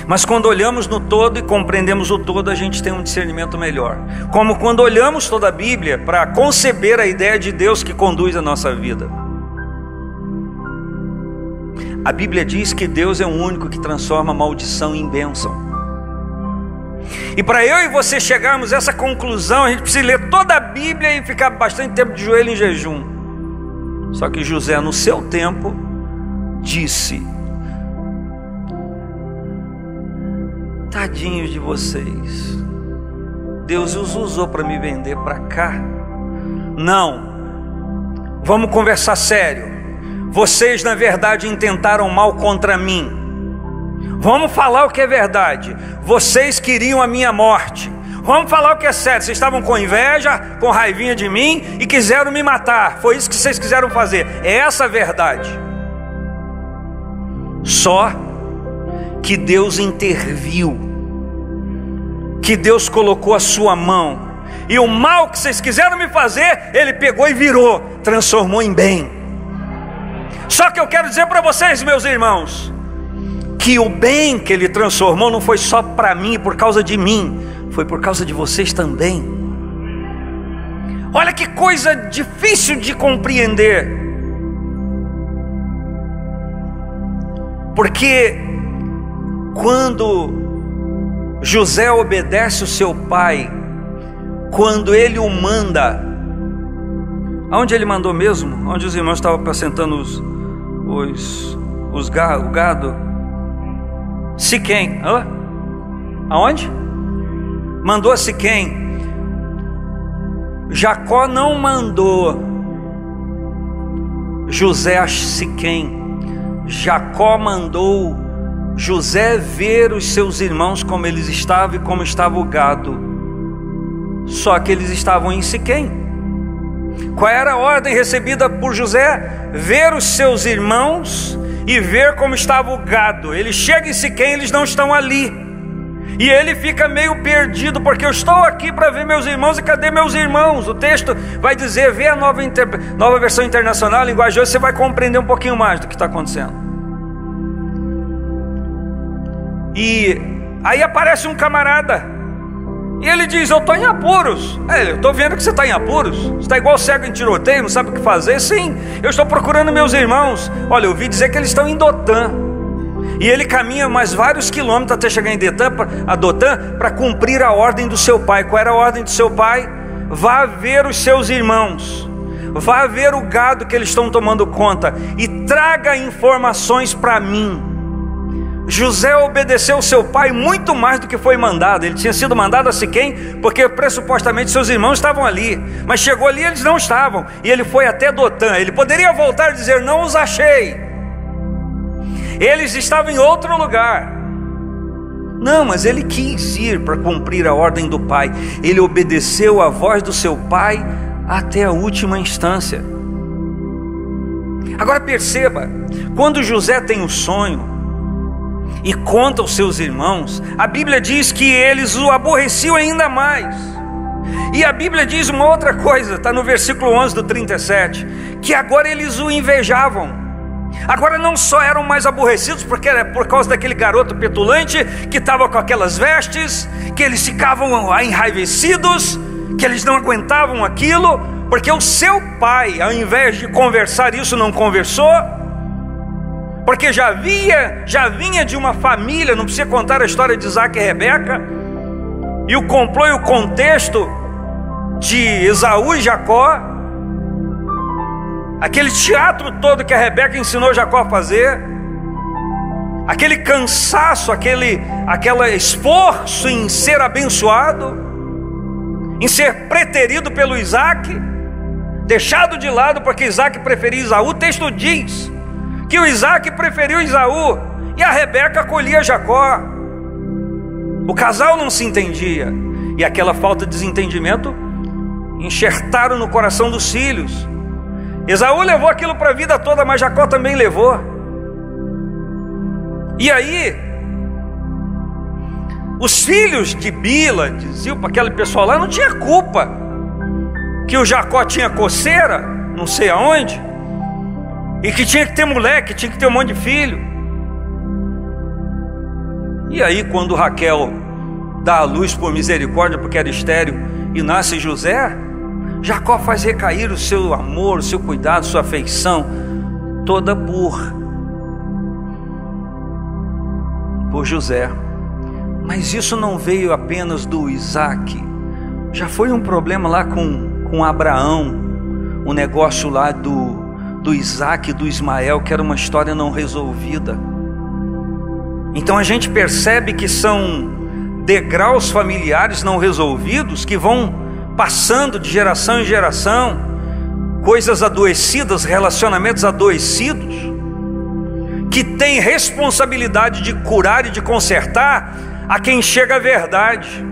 Mas quando olhamos no todo e compreendemos o todo, a gente tem um discernimento melhor. Como quando olhamos toda a Bíblia para conceber a ideia de Deus que conduz a nossa vida. A Bíblia diz que Deus é o único que transforma a maldição em bênção. E para eu e você chegarmos a essa conclusão, a gente precisa ler toda a Bíblia e ficar bastante tempo de joelho em jejum. Só que José, no seu tempo, disse: tadinhos de vocês, Deus os usou para me vender para cá. Não, vamos conversar sério. Vocês na verdade intentaram mal contra mim. Vamos falar o que é verdade. Vocês queriam a minha morte. Vamos falar o que é sério. Vocês estavam com inveja, com raivinha de mim e quiseram me matar. Foi isso que vocês quiseram fazer. É essa a verdade. Só que Deus interviu, que Deus colocou a sua mão, e o mal que vocês quiseram me fazer, Ele pegou e virou, transformou em bem. Só que eu quero dizer para vocês, meus irmãos, que o bem que Ele transformou não foi só para mim, por causa de mim, foi por causa de vocês também. Olha que coisa difícil de compreender, porque quando José obedece o seu pai, quando ele o manda, aonde ele mandou mesmo? Onde os irmãos estavam apacentando o gado? Siquém. Aonde? Mandou a Siquém. Jacó não mandou José a Siquém. Jacó mandou José ver os seus irmãos como eles estavam e como estava o gado. Só que eles estavam em Siquém. Qual era a ordem recebida por José? Ver os seus irmãos e ver como estava o gado. Ele chega em Siquém, eles não estão ali. E ele fica meio perdido, porque eu estou aqui para ver meus irmãos, e cadê meus irmãos? O texto vai dizer, vê a nova versão internacional, a linguagem hoje, você vai compreender um pouquinho mais do que está acontecendo. E aí aparece um camarada, e ele diz, eu estou em apuros. Eu estou vendo que você está em apuros. Você está igual cego em tiroteio, não sabe o que fazer? Sim, eu estou procurando meus irmãos. Olha, eu ouvi dizer que eles estão em Dotã. E ele caminha mais vários quilômetros até chegar em Dotã para cumprir a ordem do seu pai. Qual era a ordem do seu pai? Vá ver os seus irmãos, vá ver o gado que eles estão tomando conta e traga informações para mim. José obedeceu seu pai muito mais do que foi mandado. Ele tinha sido mandado a Siquém porque pressupostamente seus irmãos estavam ali, mas chegou ali e eles não estavam, e ele foi até Dotã. Ele poderia voltar e dizer, não os achei, eles estavam em outro lugar. Não, mas ele quis ir para cumprir a ordem do pai. Ele obedeceu à voz do seu pai até a última instância. Agora perceba, quando José tem o sonho e conta aos seus irmãos, a Bíblia diz que eles o aborreciam ainda mais. E a Bíblia diz uma outra coisa, está no versículo 11 do 37, que agora eles o invejavam. Agora não só eram mais aborrecidos porque era por causa daquele garoto petulante que estava com aquelas vestes, que eles ficavam enraivecidos, que eles não aguentavam aquilo, porque o seu pai, ao invés de conversar isso, não conversou, porque já vinha de uma família. Não precisa contar a história de Isaac e Rebeca, e o complô e o contexto de Esaú e Jacó, aquele teatro todo que a Rebeca ensinou Jacó a fazer, aquele cansaço, aquele esforço em ser abençoado, em ser preterido pelo Isaac, deixado de lado porque Isaac preferia Esaú. O texto diz que o Isaac preferiu Esaú e a Rebeca acolhia Jacó. O casal não se entendia, e aquela falta de desentendimento enxertaram no coração dos filhos. Esaú levou aquilo para a vida toda, mas Jacó também levou. E aí, os filhos de Bila diziam para aquele pessoal lá, não tinha culpa que o Jacó tinha coceira, não sei aonde, e que tinha que ter moleque, tinha que ter um monte de filho. E aí, quando Raquel dá a luz por misericórdia, porque era estéril, e nasce José, Jacó faz recair o seu amor, o seu cuidado, sua afeição, toda por José. Mas isso não veio apenas do Isaac, já foi um problema lá com Abraão, o negócio lá do Isaac e do Ismael, que era uma história não resolvida. Então a gente percebe que são degraus familiares não resolvidos que vão passando de geração em geração, coisas adoecidas, relacionamentos adoecidos, que tem responsabilidade de curar e de consertar a quem chega a verdade.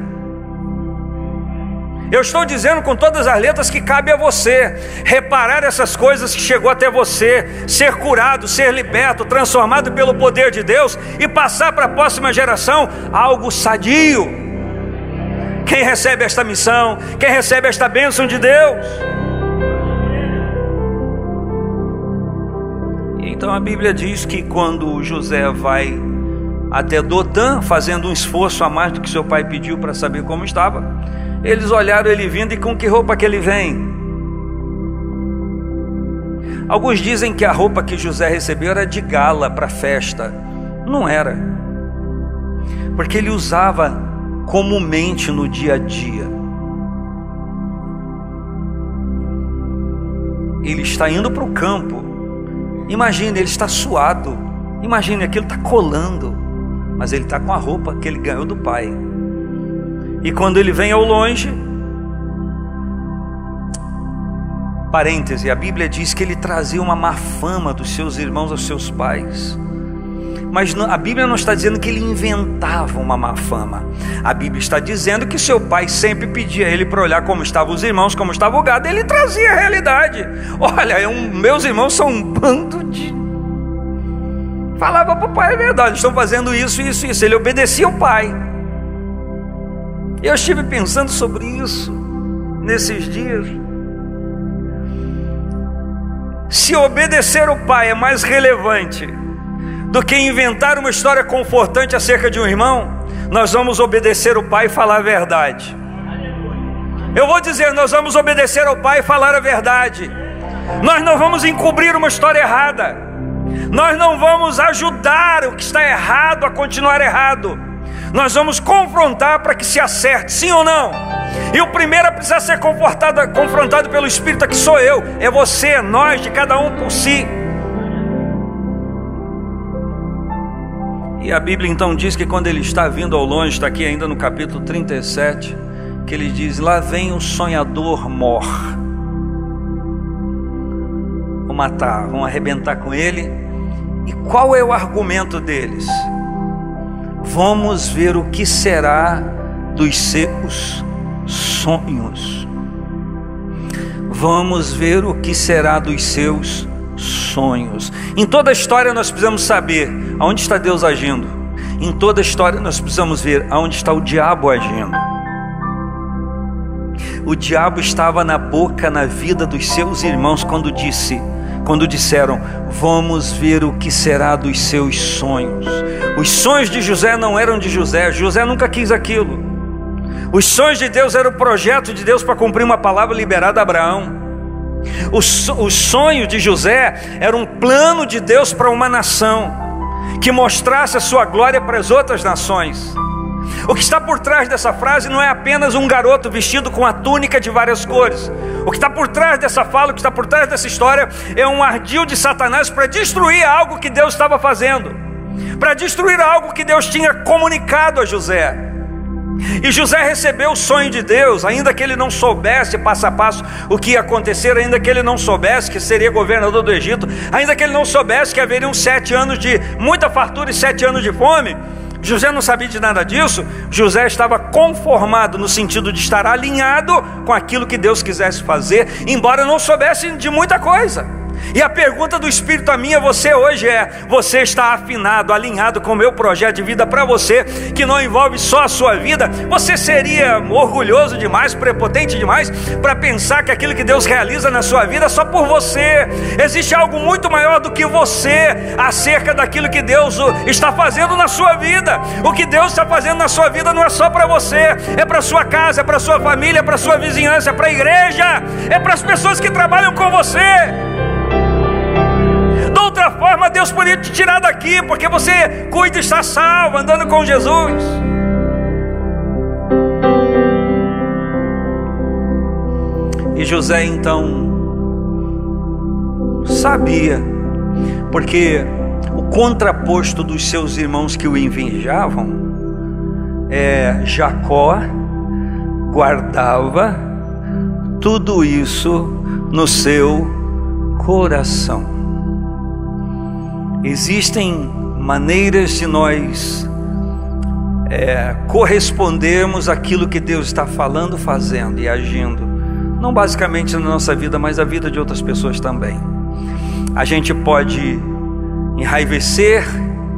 Eu estou dizendo com todas as letras que cabe a você reparar essas coisas que chegou até você, ser curado, ser liberto, transformado pelo poder de Deus e passar para a próxima geração algo sadio. Quem recebe esta missão? Quem recebe esta bênção de Deus? Então a Bíblia diz que quando José vai até Dotã, fazendo um esforço a mais do que seu pai pediu para saber como estava, eles olharam ele vindo, e com que roupa que ele vem? Alguns dizem que a roupa que José recebeu era de gala para festa. Não era, porque ele usava comumente no dia a dia. Ele está indo para o campo. Imagine, ele está suado. Imagine, aquilo está colando, mas ele está com a roupa que ele ganhou do pai. E quando ele vem ao longe, parêntese, a Bíblia diz que ele trazia uma má fama dos seus irmãos aos seus pais. Mas a Bíblia não está dizendo que ele inventava uma má fama. A Bíblia está dizendo que seu pai sempre pedia a ele para olhar como estavam os irmãos, como estava o gado. Ele trazia a realidade. Olha, meus irmãos são um bando de... Falava para o pai a verdade, estão fazendo isso, isso, isso. Ele obedecia ao pai. Eu estive pensando sobre isso nesses dias. Se obedecer ao pai é mais relevante do que inventar uma história confortante acerca de um irmão, nós vamos obedecer o pai e falar a verdade. Eu vou dizer, nós vamos obedecer ao pai e falar a verdade. Nós não vamos encobrir uma história errada. Nós não vamos ajudar o que está errado a continuar errado. Nós vamos confrontar para que se acerte, sim ou não? E o primeiro a precisar ser confrontado pelo Espírito aqui sou eu, é você, é nós, de cada um por si. E a Bíblia então diz que quando ele está vindo ao longe, está aqui ainda no capítulo 37, que ele diz, lá vem o sonhador mor. Vão matar, vão arrebentar com ele. E qual é o argumento deles? Vamos ver o que será dos seus sonhos. Vamos ver o que será dos seus sonhos. Em toda a história nós precisamos saber aonde está Deus agindo. Em toda a história nós precisamos ver aonde está o diabo agindo. O diabo estava na boca, na vida dos seus irmãos quando disseram, vamos ver o que será dos seus sonhos. Os sonhos de José não eram de José. José nunca quis aquilo. Os sonhos de Deus eram o projeto de Deus para cumprir uma palavra liberada a Abraão. O sonho de José era um plano de Deus para uma nação, que mostrasse a sua glória para as outras nações. O que está por trás dessa frase não é apenas um garoto vestido com a túnica de várias cores. O que está por trás dessa fala, o que está por trás dessa história é um ardil de Satanás para destruir algo que Deus estava fazendo, para destruir algo que Deus tinha comunicado a José. E José recebeu o sonho de Deus, ainda que ele não soubesse passo a passo o que ia acontecer, ainda que ele não soubesse que seria governador do Egito, ainda que ele não soubesse que haveriam 7 anos de muita fartura e 7 anos de fome. José não sabia de nada disso. José estava conformado no sentido de estar alinhado com aquilo que Deus quisesse fazer, embora não soubesse de muita coisa. E a pergunta do Espírito a mim e a você hoje é: você está afinado, alinhado com o meu projeto de vida para você, que não envolve só a sua vida? Você seria orgulhoso demais, prepotente demais para pensar que aquilo que Deus realiza na sua vida é só por você? Existe algo muito maior do que você acerca daquilo que Deus está fazendo na sua vida. O que Deus está fazendo na sua vida não é só para você, é para sua casa, é para sua família, é para sua vizinhança, é para a igreja, é para as pessoas que trabalham com você. De outra forma, Deus poderia te tirar daqui, porque você cuida e está salvo, andando com Jesus. E José então sabia, porque o contraposto dos seus irmãos que o invejavam Jacó guardava tudo isso no seu coração. Existem maneiras de nós correspondermos àquilo que Deus está falando, fazendo e agindo, não basicamente na nossa vida, mas na vida de outras pessoas também. A gente pode enraivecer,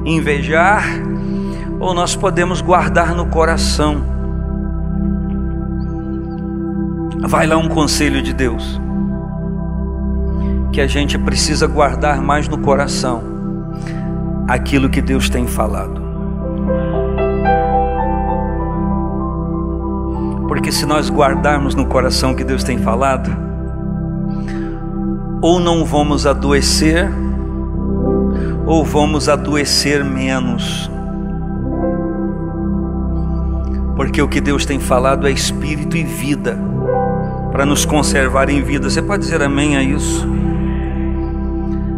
invejar, ou nós podemos guardar no coração. vai lá um conselho de Deus, que a gente precisa guardar mais no coração aquilo que Deus tem falado. Porque se nós guardarmos no coração o que Deus tem falado, ou não vamos adoecer, ou vamos adoecer menos. Porque o que Deus tem falado é espírito e vida, para nos conservar em vida. Você pode dizer amém a isso?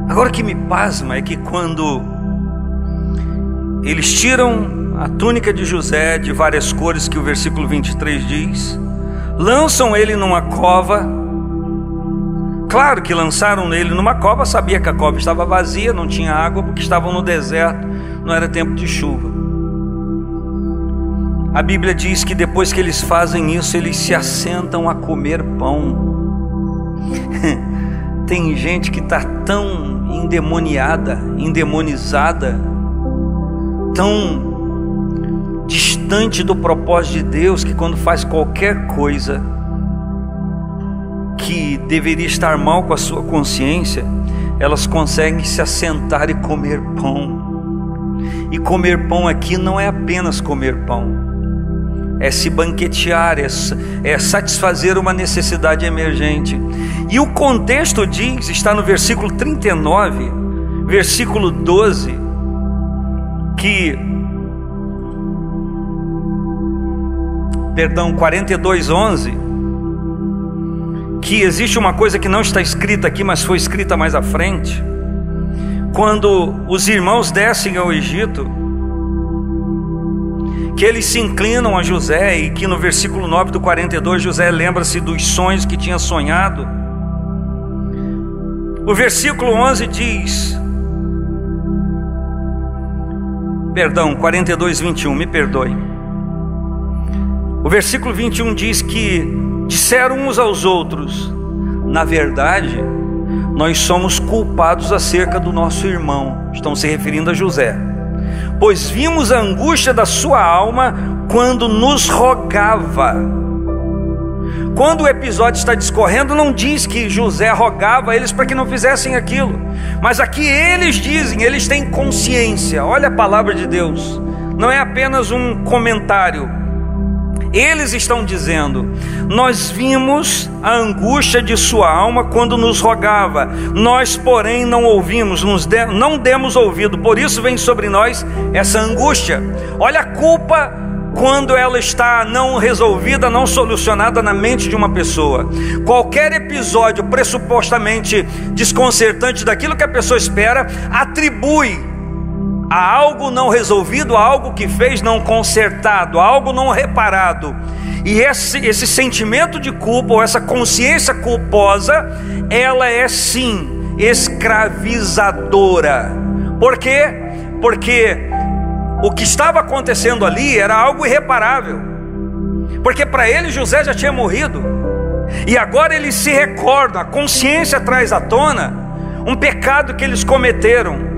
Agora, o que me pasma é que quando eles tiram a túnica de José, de várias cores, que o versículo 23 diz, lançam ele numa cova. Claro que lançaram ele numa cova, sabia que a cova estava vazia, não tinha água, porque estavam no deserto, não era tempo de chuva. A Bíblia diz que depois que eles fazem isso, eles se assentam a comer pão. Tem gente que está tão endemoniada, endemonizada, tão distante do propósito de Deus, que quando faz qualquer coisa que deveria estar mal com a sua consciência, elas conseguem se assentar e comer pão. E comer pão aqui não é apenas comer pão, é se banquetear, é satisfazer uma necessidade emergente. E o contexto diz, está no versículo 39, versículo 12, que, 42:11, que existe uma coisa que não está escrita aqui, mas foi escrita mais à frente. Quando os irmãos descem ao Egito, que eles se inclinam a José, e que no versículo 9 do 42, José lembra-se dos sonhos que tinha sonhado. O versículo 11 diz, 42:21, me perdoe. O versículo 21 diz que disseram uns aos outros: na verdade, nós somos culpados acerca do nosso irmão. Estão se referindo a José, pois vimos a angústia da sua alma quando nos rogava. Quando o episódio está discorrendo, não diz que José rogava a eles para que não fizessem aquilo, mas aqui eles dizem, eles têm consciência. Olha a palavra de Deus, não é apenas um comentário. Eles estão dizendo: nós vimos a angústia de sua alma quando nos rogava, nós porém não ouvimos, não demos ouvido, por isso vem sobre nós essa angústia. Olha a culpa quando ela está não resolvida, não solucionada na mente de uma pessoa. Qualquer episódio pressupostamente desconcertante daquilo que a pessoa espera, atribui a algo não resolvido, a algo que fez não consertado, a algo não reparado. E esse sentimento de culpa, ou essa consciência culposa, ela é sim escravizadora. Por quê? Porque o que estava acontecendo ali era algo irreparável, porque para ele José já tinha morrido, e agora eles se recordam, a consciência traz à tona um pecado que eles cometeram.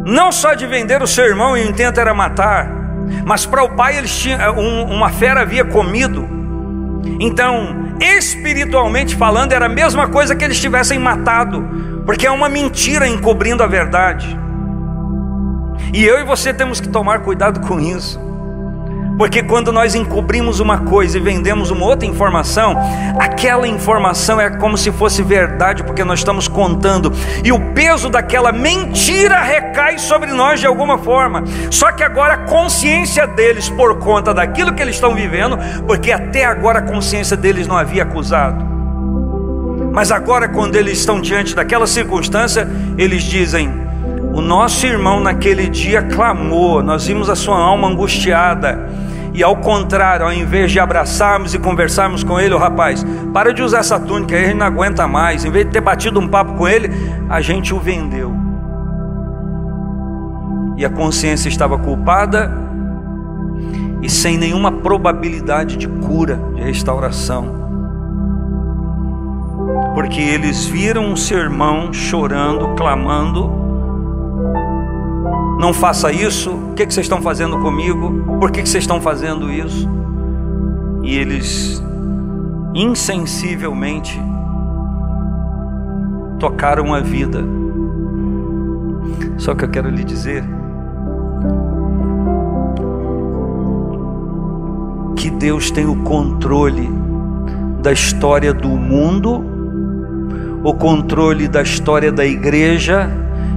Não só de vender o seu irmão, e o intento era matar, mas para o pai eles tinham, uma fera havia comido. Então, espiritualmente falando, era a mesma coisa que eles tivessem matado, porque é uma mentira encobrindo a verdade. E eu e você temos que tomar cuidado com isso, porque quando nós encobrimos uma coisa e vendemos uma outra informação, aquela informação é como se fosse verdade, porque nós estamos contando, e o peso daquela mentira recai sobre nós de alguma forma. Só que agora a consciência deles, por conta daquilo que eles estão vivendo, porque até agora a consciência deles não havia acusado, mas agora quando eles estão diante daquela circunstância, eles dizem: o nosso irmão naquele dia clamou, nós vimos a sua alma angustiada, e ao contrário, ao invés de abraçarmos e conversarmos com ele: rapaz, para de usar essa túnica aí, a gente não aguenta mais. Em vez de ter batido um papo com ele, a gente o vendeu. E a consciência estava culpada e sem nenhuma probabilidade de cura, de restauração, porque eles viram o seu irmão chorando, clamando: não faça isso, o que vocês estão fazendo comigo? Por que vocês estão fazendo isso? E eles insensivelmente tocaram a vida. Só que eu quero lhe dizer que Deus tem o controle da história do mundo, o controle da história da igreja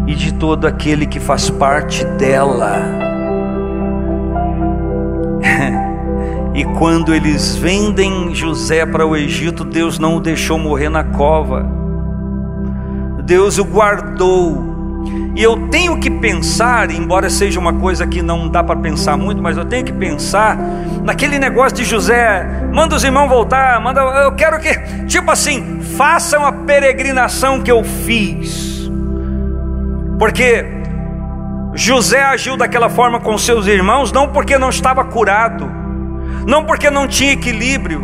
e de todo aquele que faz parte dela. E quando eles vendem José para o Egito, Deus não o deixou morrer na cova, Deus o guardou. E eu tenho que pensar, embora seja uma coisa que não dá para pensar muito, mas eu tenho que pensar naquele negócio de José: manda os irmãos voltar, eu quero que, tipo assim, façam a peregrinação que eu fiz. Porque José agiu daquela forma com seus irmãos, não porque não estava curado, não porque não tinha equilíbrio,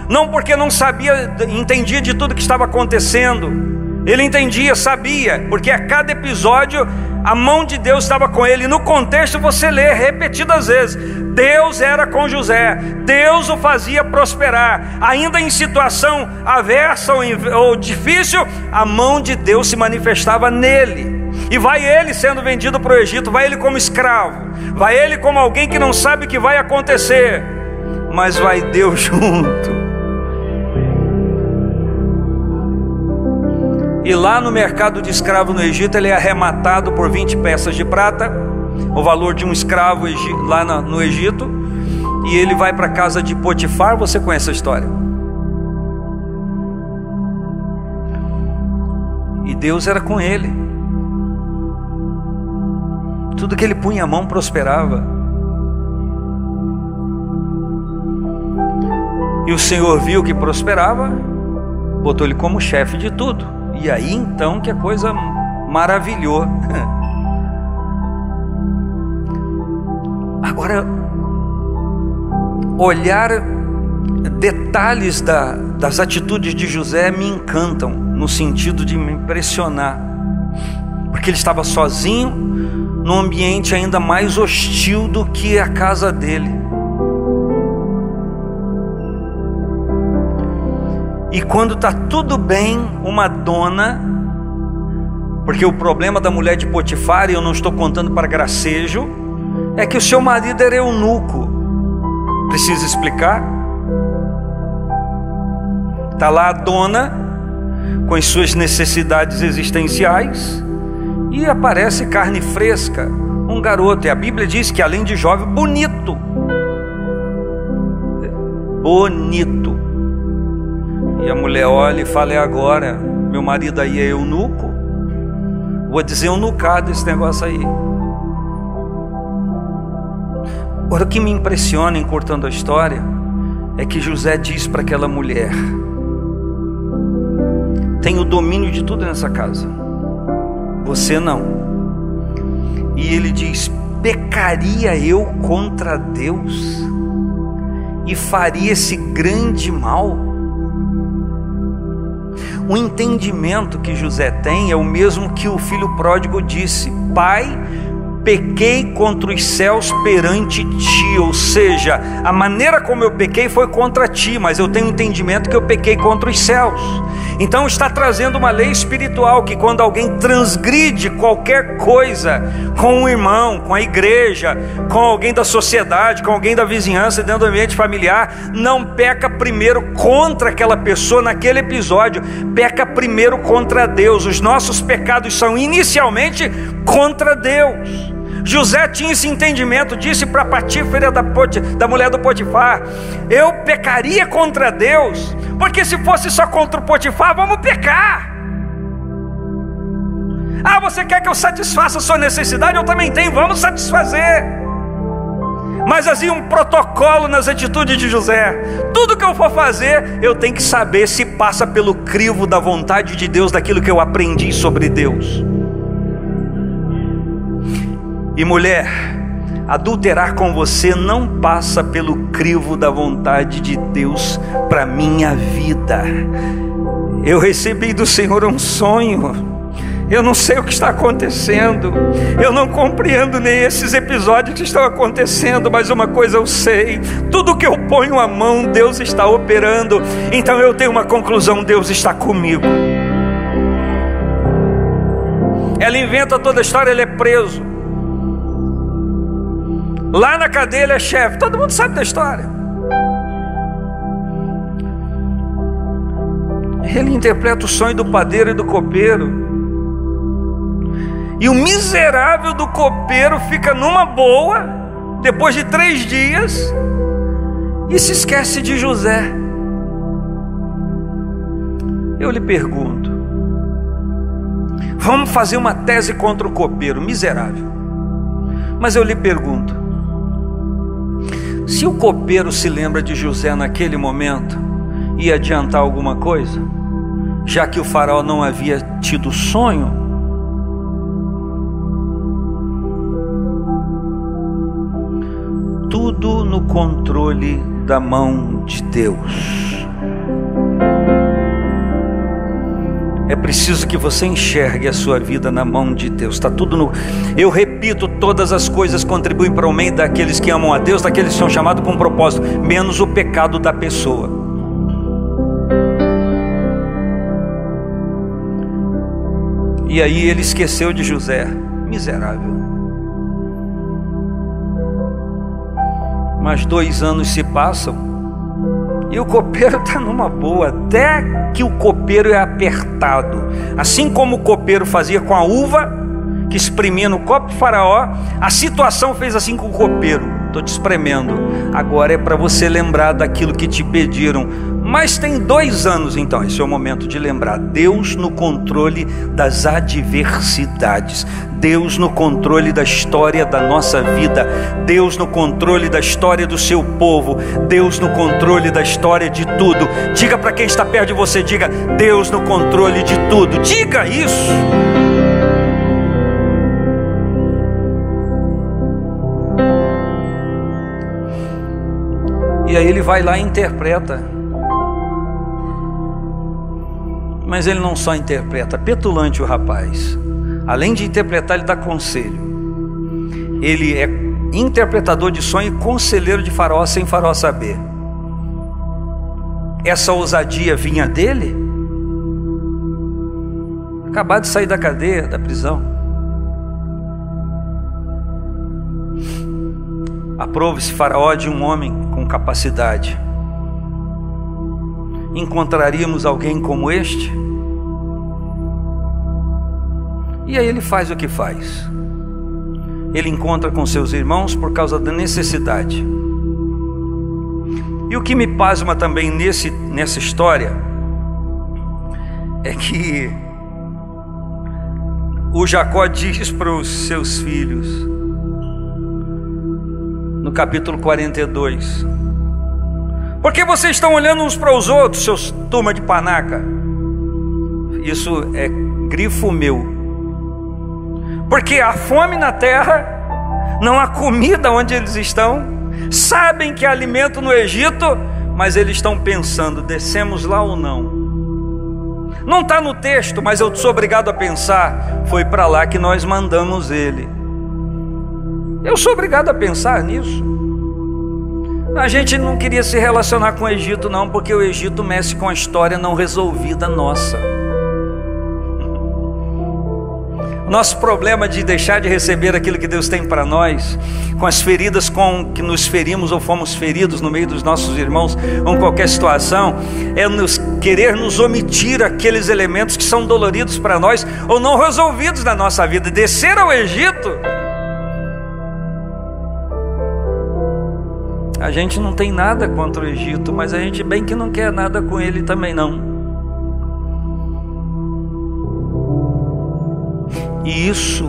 não porque não sabia, entendia de tudo que estava acontecendo. Ele entendia, sabia, porque a cada episódio a mão de Deus estava com ele. No contexto você lê repetidas vezes: Deus era com José, Deus o fazia prosperar, ainda em situação adversa ou difícil, a mão de Deus se manifestava nele. E vai ele sendo vendido para o Egito, vai ele como escravo, vai ele como alguém que não sabe o que vai acontecer, mas vai Deus junto. E lá no mercado de escravo no Egito, ele é arrematado por 20 peças de prata, o valor de um escravo lá no Egito. E ele vai para a casa de Potifar. Você conhece a história. E Deus era com ele. Tudo que ele punha a mão prosperava. E o Senhor viu que prosperava, botou ele como chefe de tudo. E aí então que a coisa maravilhou. Agora, olhar detalhes das atitudes de José me encantam, no sentido de me impressionar, porque ele estava sozinho, num ambiente ainda mais hostil do que a casa dele. E quando está tudo bem, uma dona, porque o problema da mulher de Potifar, e eu não estou contando para gracejo, é que o seu marido era eunuco. Precisa explicar? Está lá a dona, com as suas necessidades existenciais, e aparece carne fresca, um garoto, e a Bíblia diz que além de jovem, bonito. Bonito. E a mulher olha e fala: é agora, meu marido aí é eunuco, vou dizer eunucado esse negócio aí. Agora, o que me impressiona, encurtando a história, é que José diz para aquela mulher: tem o domínio de tudo nessa casa, você não. E ele diz: pecaria eu contra Deus e faria esse grande mal? O entendimento que José tem é o mesmo que o filho pródigo disse: pai, pequei contra os céus perante ti. Ou seja, a maneira como eu pequei foi contra ti, mas eu tenho entendimento que eu pequei contra os céus. Então está trazendo uma lei espiritual, que quando alguém transgride qualquer coisa com um irmão, com a igreja, com alguém da sociedade, com alguém da vizinhança, dentro do ambiente familiar, não peca primeiro contra aquela pessoa naquele episódio, peca primeiro contra Deus. Os nossos pecados são inicialmente contra Deus. José tinha esse entendimento, disse para Potifar, da mulher do Potifar: eu pecaria contra Deus, porque se fosse só contra o Potifar, vamos pecar. Ah, você quer que eu satisfaça a sua necessidade? Eu também tenho, vamos satisfazer. Mas havia um protocolo nas atitudes de José: tudo que eu for fazer, eu tenho que saber se passa pelo crivo da vontade de Deus, daquilo que eu aprendi sobre Deus. E mulher, adulterar com você não passa pelo crivo da vontade de Deus para a minha vida. Eu recebi do Senhor um sonho, Eu não sei o que está acontecendo, eu não compreendo nem esses episódios que estão acontecendo, mas uma coisa eu sei: tudo que eu ponho a mão, Deus está operando. Então eu tenho uma conclusão: Deus está comigo. Ela inventa toda a história, ele é preso. Lá na cadeia ele é chefe, todo mundo sabe da história. Ele interpreta o sonho do padeiro e do copeiro. E o miserável do copeiro fica numa boa, depois de 3 dias, e se esquece de José. Eu lhe pergunto, vamos fazer uma tese contra o copeiro miserável, mas eu lhe pergunto, se o copeiro se lembra de José naquele momento, ia adiantar alguma coisa? Já que o faraó não havia tido sonho? Tudo no controle da mão de Deus. É preciso que você enxergue a sua vida na mão de Deus. Está tudo no... Eu repito, todas as coisas contribuem para o bem daqueles que amam a Deus, daqueles que são chamados com um propósito, menos o pecado da pessoa. E aí ele esqueceu de José, miserável. Mas 2 anos se passam e o copeiro está numa boa, até que o copeiro é apertado. Assim como o copeiro fazia com a uva que exprimia no copo de faraó, a situação fez assim com o copeiro: estou te espremendo, agora é para você lembrar daquilo que te pediram. Mas tem 2 anos, então esse é o momento de lembrar. Deus no controle das adversidades, Deus no controle da história da nossa vida, Deus no controle da história do seu povo, Deus no controle da história de tudo. Diga para quem está perto de você, diga: Deus no controle de tudo. Diga isso. E aí ele vai lá e interpreta. Mas ele não só interpreta, petulante o rapaz. Além de interpretar, ele dá conselho. Ele é interpretador de sonho e conselheiro de faraó sem faraó saber. Essa ousadia vinha dele? Acabado de sair da cadeia, da prisão. Aprove-se faraó de um homem com capacidade. Encontraríamos alguém como este? E aí ele faz o que faz. Ele encontra com seus irmãos por causa da necessidade. E o que me pasma também nessa história é que o Jacó diz para os seus filhos, no capítulo 42: por que vocês estão olhando uns para os outros, seus turma de panaca? Isso é grifo meu. Porque há fome na terra, não há comida onde eles estão, sabem que há alimento no Egito, mas eles estão pensando: descemos lá ou não? Não está no texto, mas eu sou obrigado a pensar: foi para lá que nós mandamos ele. Eu sou obrigado a pensar nisso. A gente não queria se relacionar com o Egito não, porque o Egito mexe com a história não resolvida nossa. Nosso problema de deixar de receber aquilo que Deus tem para nós, com as feridas com que nos ferimos ou fomos feridos no meio dos nossos irmãos, ou em qualquer situação, é querer nos omitir aqueles elementos que são doloridos para nós ou não resolvidos na nossa vida. Descer ao Egito, a gente não tem nada contra o Egito, mas a gente bem que não quer nada com ele também não. E isso,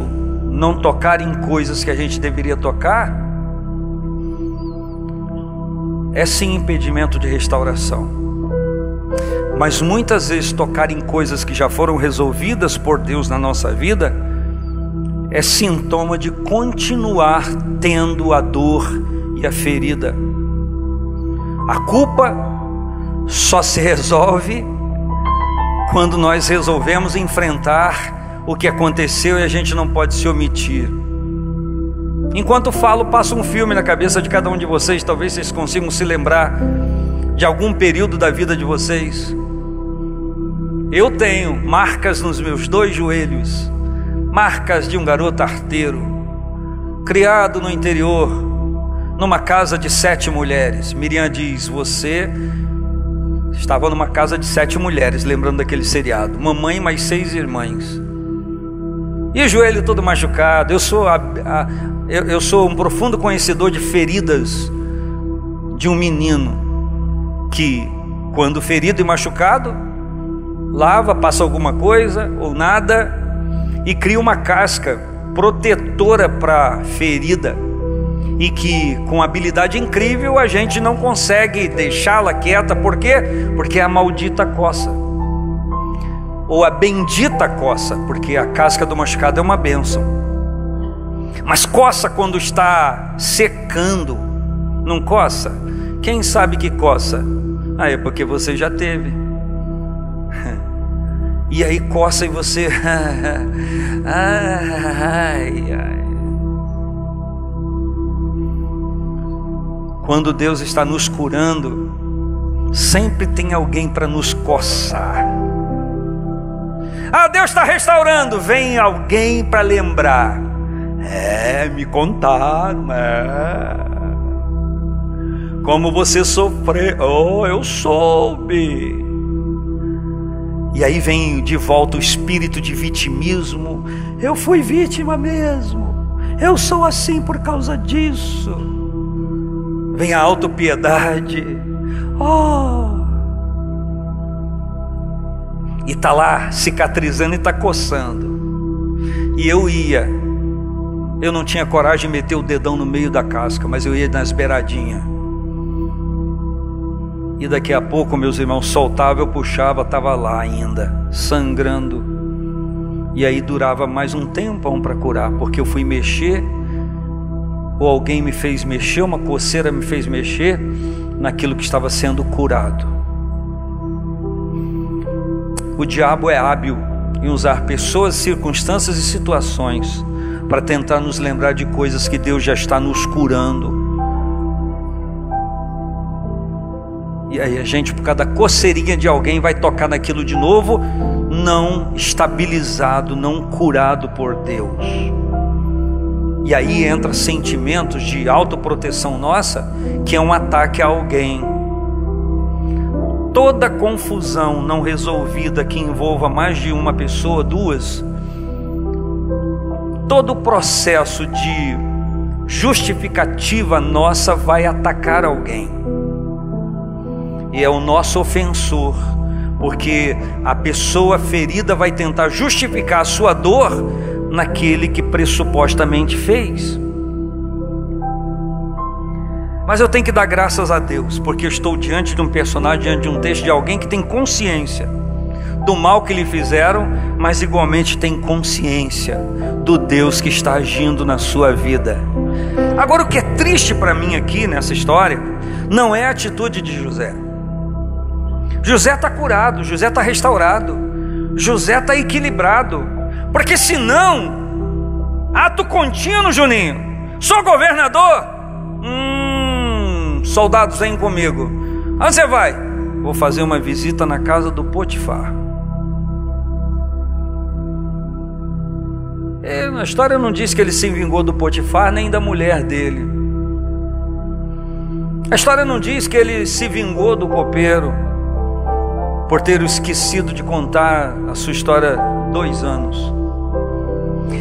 não tocar em coisas que a gente deveria tocar, é sim impedimento de restauração. Mas muitas vezes tocar em coisas que já foram resolvidas por Deus na nossa vida é sintoma de continuar tendo a dor e a ferida. A culpa só se resolve quando nós resolvemos enfrentar o que aconteceu e a gente não pode se omitir. Enquanto falo, passa um filme na cabeça de cada um de vocês. Talvez vocês consigam se lembrar de algum período da vida de vocês. Eu tenho marcas nos meus 2 joelhos, marcas de um garoto arteiro, criado no interior, numa casa de 7 mulheres. Miriam diz: você estava numa casa de 7 mulheres, lembrando daquele seriado. Mamãe mais 6 irmãs. E o joelho todo machucado. Eu sou um profundo conhecedor de feridas de um menino que, quando ferido e machucado, lava, passa alguma coisa ou nada e cria uma casca protetora para ferida, e que com habilidade incrível a gente não consegue deixá-la quieta. Por quê? Porque é a maldita coça, ou a bendita coça, porque a casca do machucado é uma bênção. Mas coça quando está secando, não coça? Quem sabe que coça? É porque você já teve. E aí coça e você Quando Deus está nos curando, sempre tem alguém para nos coçar. Deus está restaurando, vem alguém para lembrar. Me contaram, como você sofreu. Eu soube. E aí vem de volta o espírito de vitimismo. Eu fui vítima mesmo, eu sou assim por causa disso. Vem a autopiedade. E está lá cicatrizando e está coçando. E eu não tinha coragem de meter o dedão no meio da casca, mas eu ia nas beiradinhas. E daqui a pouco meus irmãos soltavam, eu puxava, estava lá ainda, sangrando. E aí durava mais um tempão para curar, porque eu fui mexer, ou alguém me fez mexer, uma coceira me fez mexer naquilo que estava sendo curado. O diabo é hábil em usar pessoas, circunstâncias e situações para tentar nos lembrar de coisas que Deus já está nos curando. E aí a gente, por causa da coceirinha de alguém, vai tocar naquilo de novo, não estabilizado, não curado por Deus. E aí entra sentimentos de autoproteção nossa, que é um ataque a alguém. Toda confusão não resolvida que envolva mais de uma pessoa, 2, todo o processo de justificativa nossa vai atacar alguém. E é o nosso ofensor, porque a pessoa ferida vai tentar justificar a sua dor naquele que pressupostamente fez. Mas eu tenho que dar graças a Deus, porque eu estou diante de um personagem, diante de um texto de alguém que tem consciência do mal que lhe fizeram, mas igualmente tem consciência do Deus que está agindo na sua vida. Agora, o que é triste para mim aqui nessa história não é a atitude de José. José está curado, José está restaurado, José está equilibrado, porque senão, ato contínuo, Juninho, sou governador, soldados, vem comigo. Onde você vai? Vou fazer uma visita na casa do Potifar. A história não diz que ele se vingou do Potifar nem da mulher dele. A história não diz que ele se vingou do copeiro por ter esquecido de contar a sua história 2 anos.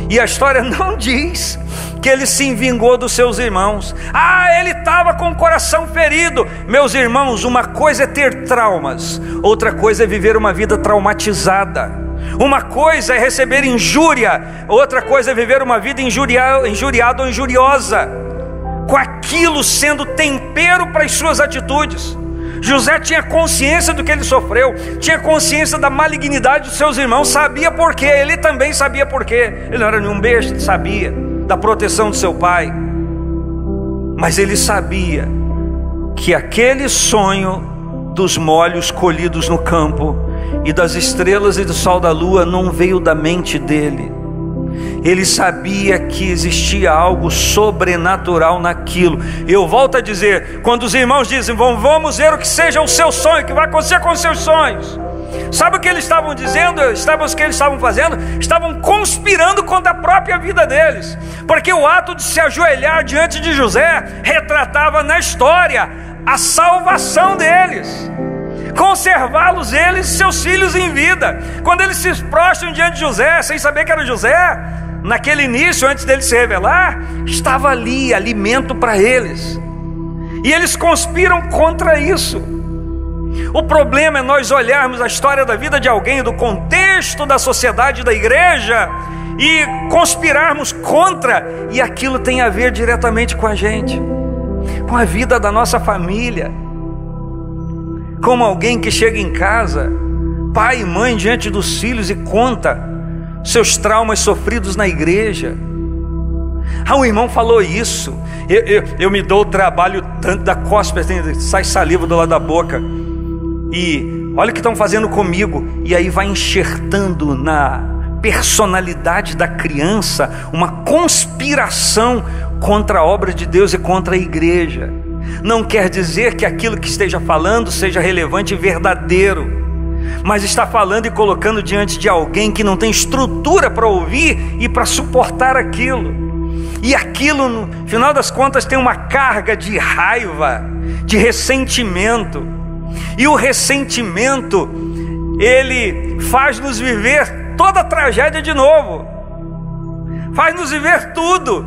E a história não diz que ele se vingou dos seus irmãos. Ele estava com o coração ferido. Meus irmãos, uma coisa é ter traumas, outra coisa é viver uma vida traumatizada. Uma coisa é receber injúria, outra coisa é viver uma vida injuriada ou injuriosa, com aquilo sendo tempero para as suas atitudes. José tinha consciência do que ele sofreu, tinha consciência da malignidade dos seus irmãos, sabia por quê, ele também sabia por quê. Ele não era nenhum besta, sabia da proteção de seu pai, mas ele sabia que aquele sonho dos molhos colhidos no campo e das estrelas e do sol da lua não veio da mente dele. Ele sabia que existia algo sobrenatural naquilo. Eu volto a dizer, quando os irmãos dizem, vamos ver o que seja o seu sonho, o que vai acontecer com os seus sonhos. Sabe o que eles estavam dizendo? Sabe o que eles estavam fazendo? Estavam conspirando contra a própria vida deles. Porque o ato de se ajoelhar diante de José retratava na história a salvação deles, conservá-los, eles e seus filhos em vida. Quando eles se prostram diante de José, sem saber que era José, naquele início, antes dele se revelar, estava ali alimento para eles, e eles conspiram contra isso. O problema é nós olharmos a história da vida de alguém, do contexto da sociedade, da igreja, e conspirarmos contra, e aquilo tem a ver diretamente com a gente, com a vida da nossa família. Como alguém que chega em casa, pai e mãe diante dos filhos, e conta seus traumas sofridos na igreja. O irmão falou isso, eu me dou o trabalho tanto da cóspia, sai saliva do lado da boca, e olha o que estão fazendo comigo, e aí vai enxertando na personalidade da criança uma conspiração contra a obra de Deus e contra a igreja. Não quer dizer que aquilo que esteja falando seja relevante e verdadeiro, mas está falando e colocando diante de alguém que não tem estrutura para ouvir e para suportar aquilo. E aquilo, no final das contas, tem uma carga de raiva, de ressentimento. E o ressentimento, ele faz-nos viver toda a tragédia de novo, faz-nos viver tudo.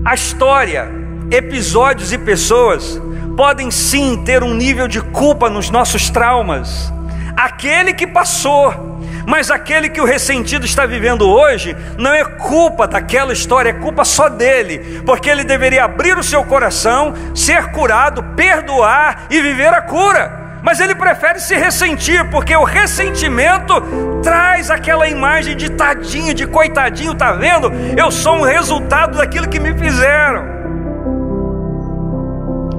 A história, episódios e pessoas podem sim ter um nível de culpa nos nossos traumas, aquele que passou, mas aquele que o ressentido está vivendo hoje, não é culpa daquela história, é culpa só dele, porque ele deveria abrir o seu coração, ser curado, perdoar e viver a cura. Mas ele prefere se ressentir, porque o ressentimento traz aquela imagem de tadinho, de coitadinho, tá vendo? Eu sou um resultado daquilo que me fizeram.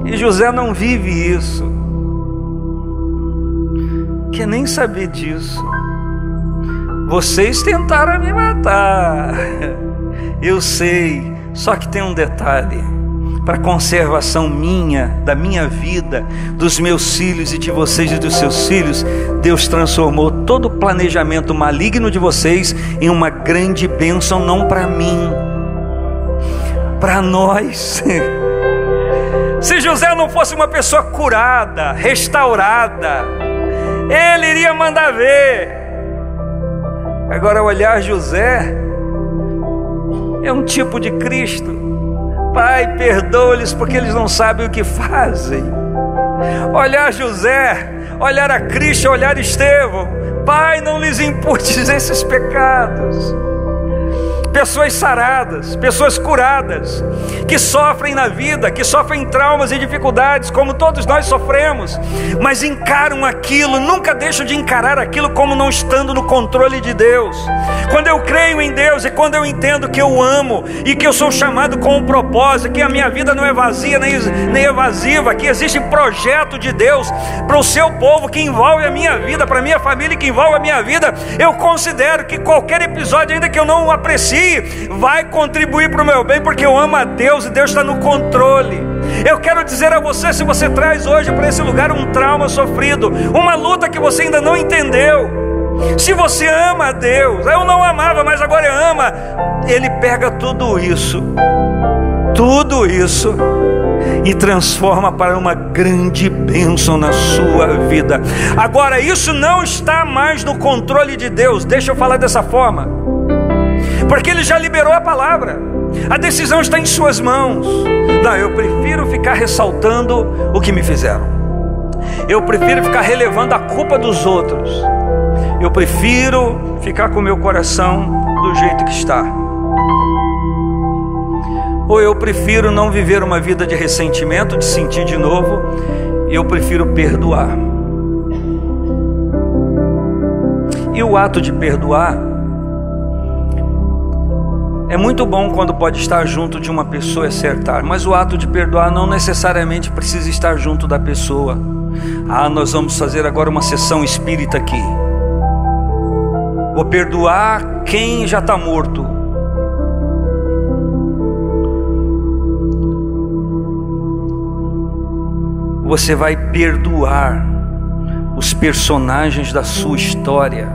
E José não vive isso, quer nem saber disso. Vocês tentaram me matar, eu sei, só que tem um detalhe: para conservação minha, da minha vida, dos meus filhos e de vocês e dos seus filhos, Deus transformou todo o planejamento maligno de vocês em uma grande bênção, não para mim, para nós. Se José não fosse uma pessoa curada, restaurada, ele iria mandar ver. Agora, olhar José é um tipo de Cristo. Pai, perdoa-lhes porque eles não sabem o que fazem. Olhar José, olhar a Cristo, olhar Estevão. Pai, não lhes imputes esses pecados. Pessoas saradas, pessoas curadas, que sofrem na vida, que sofrem traumas e dificuldades, como todos nós sofremos, mas encaram aquilo, nunca deixam de encarar aquilo como não estando no controle de Deus. Quando eu creio em Deus e quando eu entendo que eu amo e que eu sou chamado com um propósito, que a minha vida não é vazia nem evasiva, que existe projeto de Deus para o seu povo que envolve a minha vida, para a minha família que envolve a minha vida, eu considero que qualquer episódio, ainda que eu não aprecie, vai contribuir para o meu bem, porque eu amo a Deus e Deus está no controle. Eu quero dizer a você, se você traz hoje para esse lugar um trauma sofrido, uma luta que você ainda não entendeu, se você ama a Deus, eu não amava, mas agora eu amo, Ele pega tudo isso e transforma para uma grande bênção na sua vida. Agora, isso não está mais no controle de Deus, deixa eu falar dessa forma, porque Ele já liberou a palavra, a decisão está em suas mãos. Não, eu prefiro ficar ressaltando o que me fizeram, eu prefiro ficar relevando a culpa dos outros, eu prefiro ficar com o meu coração do jeito que está, ou eu prefiro não viver uma vida de ressentimento, de sentir de novo, e eu prefiro perdoar. E o ato de perdoar é muito bom quando pode estar junto de uma pessoa e acertar, mas o ato de perdoar não necessariamente precisa estar junto da pessoa. Nós vamos fazer agora uma sessão espírita aqui. Vou perdoar quem já está morto. Você vai perdoar os personagens da sua história.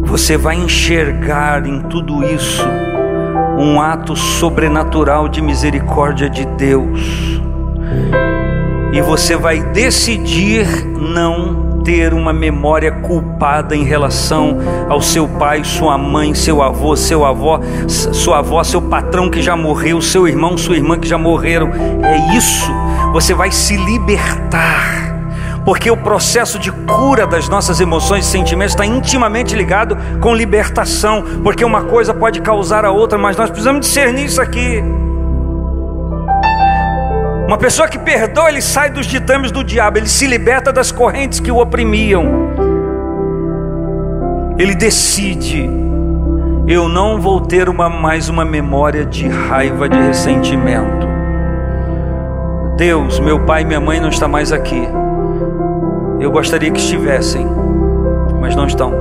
Você vai enxergar em tudo isso um ato sobrenatural de misericórdia de Deus. E você vai decidir não ter uma memória culpada em relação ao seu pai, sua mãe, seu avô, sua avó, seu patrão que já morreu, seu irmão, sua irmã que já morreram. É isso. Você vai se libertar. Porque o processo de cura das nossas emoções e sentimentos está intimamente ligado com libertação. Porque uma coisa pode causar a outra, mas nós precisamos discernir isso aqui. Uma pessoa que perdoa, ele sai dos ditames do diabo, ele se liberta das correntes que o oprimiam. Ele decide: eu não vou ter mais uma memória de raiva, de ressentimento. Deus, meu pai e minha mãe não estão mais aqui. Eu gostaria que estivessem, mas não estão.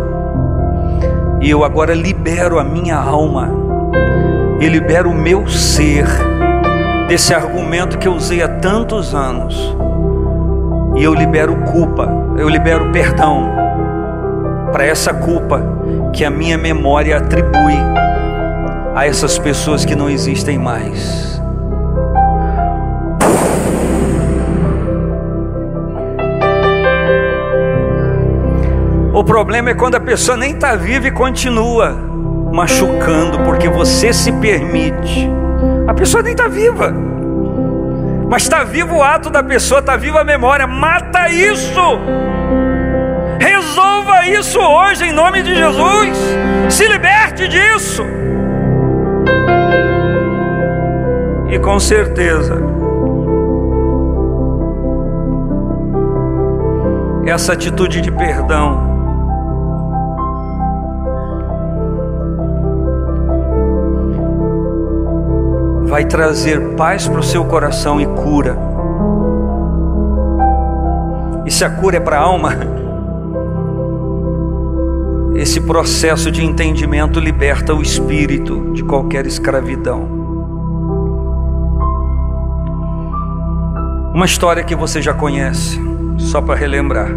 E eu agora libero a minha alma, e libero o meu ser desse argumento que eu usei há tantos anos. E eu libero culpa, eu libero perdão para essa culpa que a minha memória atribui a essas pessoas que não existem mais. O problema é quando a pessoa nem está viva e continua machucando, porque você se permite. A pessoa nem está viva, mas está vivo o ato da pessoa, está viva a memória. Mata isso, resolva isso hoje em nome de Jesus. Se liberte disso. E com certeza essa atitude de perdão vai trazer paz para o seu coração e cura. E se a cura é para a alma, esse processo de entendimento liberta o espírito de qualquer escravidão. Uma história que você já conhece, só para relembrar.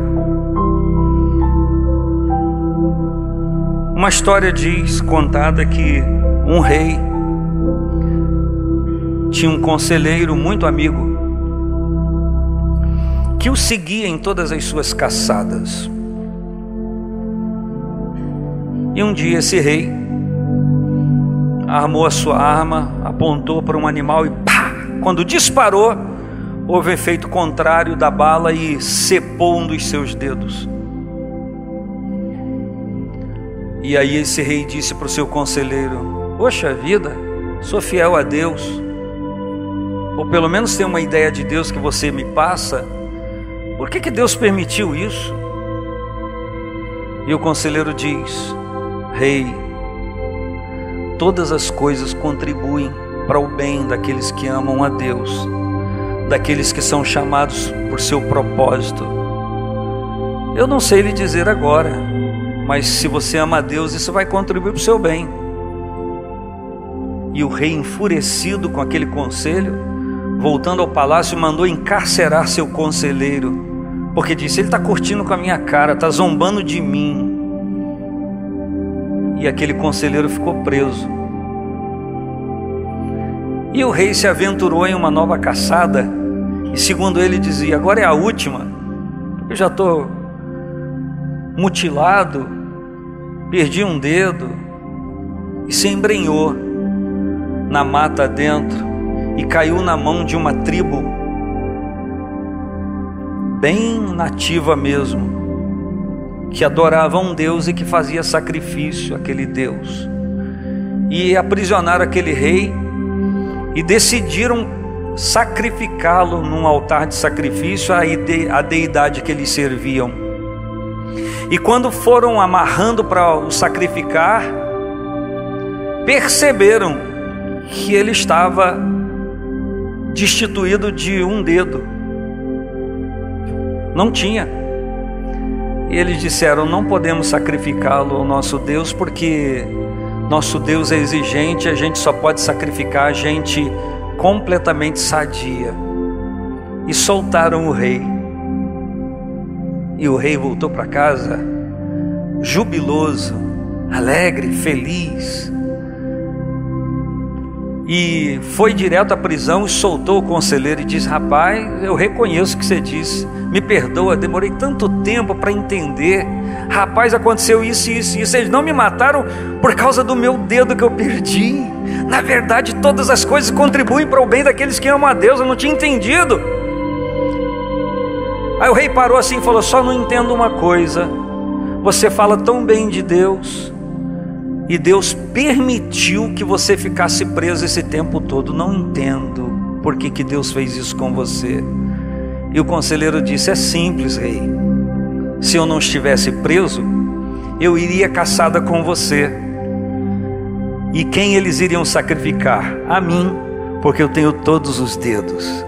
Uma história contada que um rei tinha um conselheiro muito amigo que o seguia em todas as suas caçadas. E um dia esse rei armou a sua arma, apontou para um animal e pá! Quando disparou, houve efeito contrário da bala e cepou um dos seus dedos. E aí esse rei disse para o seu conselheiro: poxa vida, sou fiel a Deus, ou pelo menos tenho uma ideia de Deus que você me passa. Por que Deus permitiu isso? E o conselheiro diz: rei, todas as coisas contribuem para o bem daqueles que amam a Deus, daqueles que são chamados por seu propósito. Eu não sei lhe dizer agora, mas se você ama a Deus, isso vai contribuir para o seu bem. E o rei, enfurecido com aquele conselho, voltando ao palácio, mandou encarcerar seu conselheiro, porque disse: ele está curtindo com a minha cara, está zombando de mim. E aquele conselheiro ficou preso. E o rei se aventurou em uma nova caçada, e segundo ele dizia: agora é a última, eu já estou mutilado, perdi um dedo, e se embrenhou na mata dentro e caiu na mão de uma tribo bem nativa mesmo, que adorava um Deus e que fazia sacrifício àquele Deus. E aprisionaram aquele rei e decidiram sacrificá-lo num altar de sacrifício à deidade que eles serviam. E quando foram amarrando para o sacrificar, perceberam que ele estava destituído de um dedo. não tinha. E eles disseram: não podemos sacrificá-lo ao nosso Deus, porque nosso Deus é exigente, a gente só pode sacrificar a gente completamente sadia. E soltaram o rei. E o rei voltou para casa jubiloso, alegre, feliz. E foi direto à prisão e soltou o conselheiro e disse: rapaz, eu reconheço o que você disse, me perdoa, demorei tanto tempo para entender. Rapaz, aconteceu isso e isso e isso. Eles não me mataram por causa do meu dedo que eu perdi. Na verdade, todas as coisas contribuem para o bem daqueles que amam a Deus. Eu não tinha entendido. Aí o rei parou assim e falou: só não entendo uma coisa, você fala tão bem de Deus, e Deus permitiu que você ficasse preso esse tempo todo. Não entendo por que Deus fez isso com você. E o conselheiro disse: é simples, rei. Se eu não estivesse preso, eu iria caçada com você. E quem eles iriam sacrificar? A mim, porque eu tenho todos os dedos.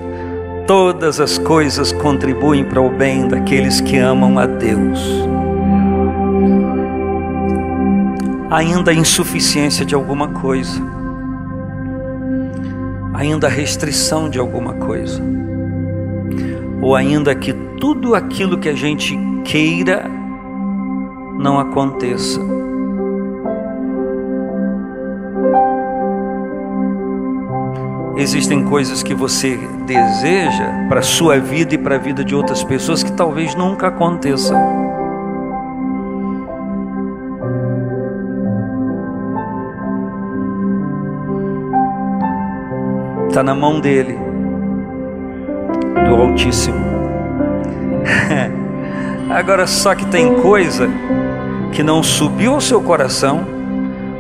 Todas as coisas contribuem para o bem daqueles que amam a Deus. Ainda a insuficiência de alguma coisa, ainda a restrição de alguma coisa, ou ainda que tudo aquilo que a gente queira não aconteça. Existem coisas que você deseja para a sua vida e para a vida de outras pessoas que talvez nunca aconteçam. Está na mão dele, do Altíssimo. Agora, só que tem coisa que não subiu ao seu coração,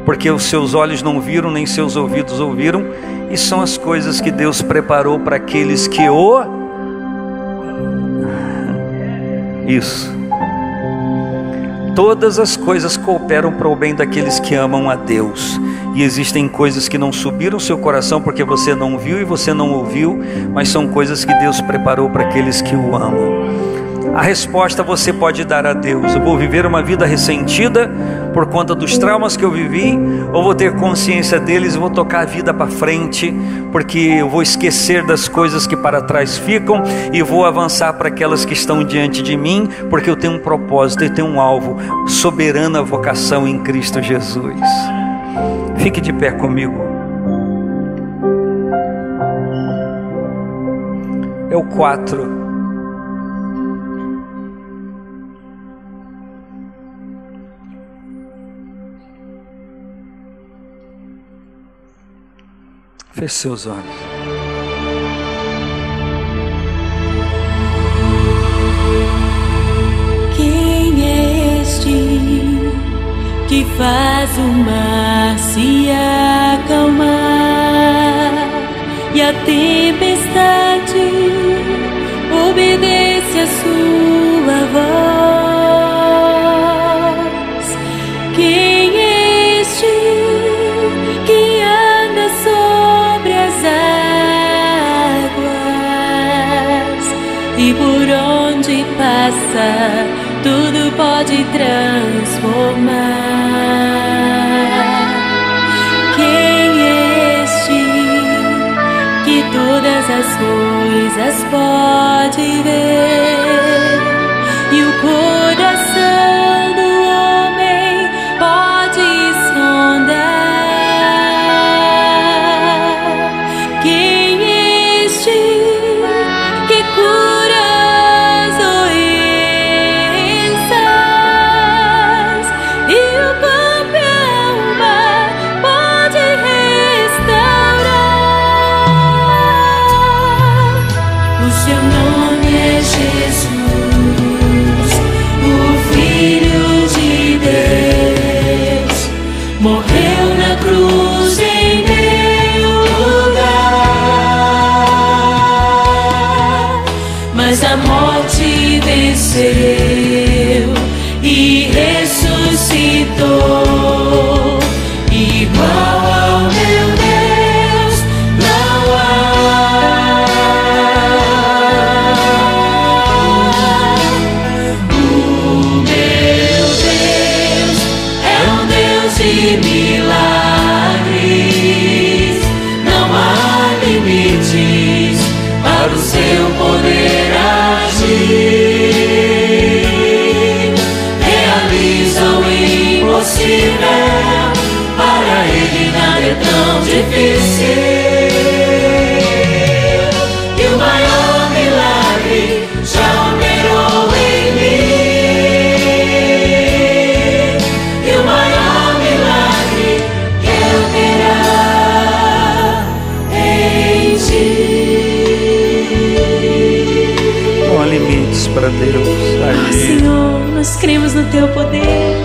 porque os seus olhos não viram, nem seus ouvidos ouviram, e são as coisas que Deus preparou para aqueles que o... Isso. Todas as coisas cooperam para o bem daqueles que amam a Deus. E existem coisas que não subiram ao seu coração porque você não viu e você não ouviu, mas são coisas que Deus preparou para aqueles que o amam. A resposta você pode dar a Deus: eu vou viver uma vida ressentida por conta dos traumas que eu vivi, ou vou ter consciência deles e vou tocar a vida para frente, porque eu vou esquecer das coisas que para trás ficam e vou avançar para aquelas que estão diante de mim, porque eu tenho um propósito, eu tenho um alvo, soberana vocação em Cristo Jesus. Fique de pé comigo. É o 4. Feche seus olhos.
Quem é este que faz o mar se acalmar e a tempestade obedece a sua voz? Quem é este que anda sobre as águas e por onde passa tudo pode transformar? Quem é este que todas as coisas pode ver e o coração do homem pode sondar? Quem é este que cura as doenças e o campeão pode restaurar? O seu nome é Jesus, o Filho de Deus, morreu na cruz em meu lugar, mas a morte venceu e ressuscitou. Igual ao meu Deus não há. tão difícil. E o maior milagre já operou em mim. E o maior milagre quer operar em ti.
Não há limites para Deus.
Senhor, nós cremos no Teu poder.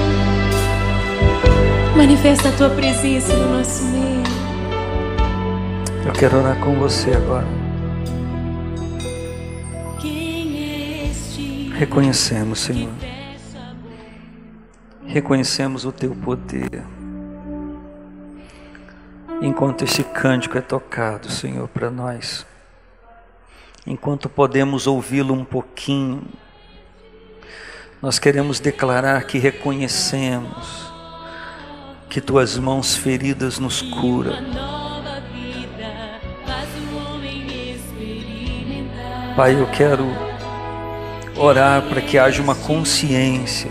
Manifesta a Tua presença no nosso meio.
Eu quero orar com você agora. Reconhecemos, Senhor. Reconhecemos o Teu poder. Enquanto esse cântico é tocado, Senhor, para nós, enquanto podemos ouvi-lo um pouquinho, nós queremos declarar que reconhecemos que Tuas mãos feridas nos curam. Pai, eu quero orar para que haja uma consciência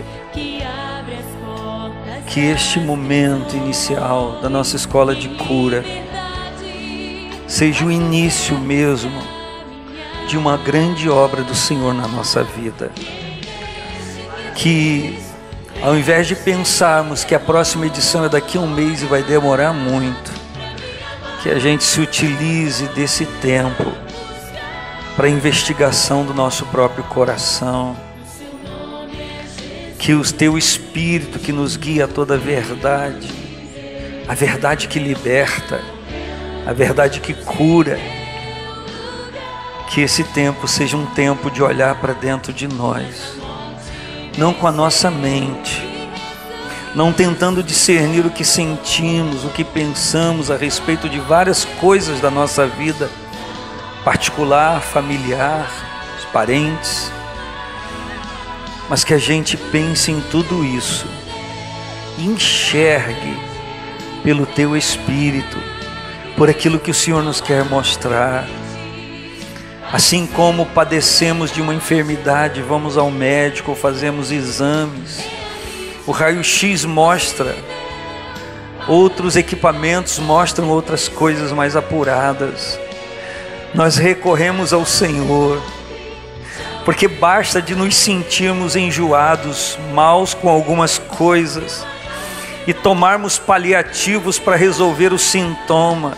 que este momento inicial da nossa escola de cura seja o início mesmo de uma grande obra do Senhor na nossa vida. Que ao invés de pensarmos que a próxima edição é daqui a um mês e vai demorar muito, que a gente se utilize desse tempo para a investigação do nosso próprio coração. Que o Teu Espírito que nos guia a toda a verdade que liberta, a verdade que cura, que esse tempo seja um tempo de olhar para dentro de nós, não com a nossa mente, não tentando discernir o que sentimos, o que pensamos a respeito de várias coisas da nossa vida particular, familiar, os parentes, mas que a gente pense em tudo isso e enxergue pelo Teu Espírito, por aquilo que o Senhor nos quer mostrar. Assim como padecemos de uma enfermidade, vamos ao médico, fazemos exames, o raio-x mostra, outros equipamentos mostram outras coisas mais apuradas. Nós recorremos ao Senhor, porque basta de nos sentirmos enjoados, maus com algumas coisas, e tomarmos paliativos para resolver o sintoma.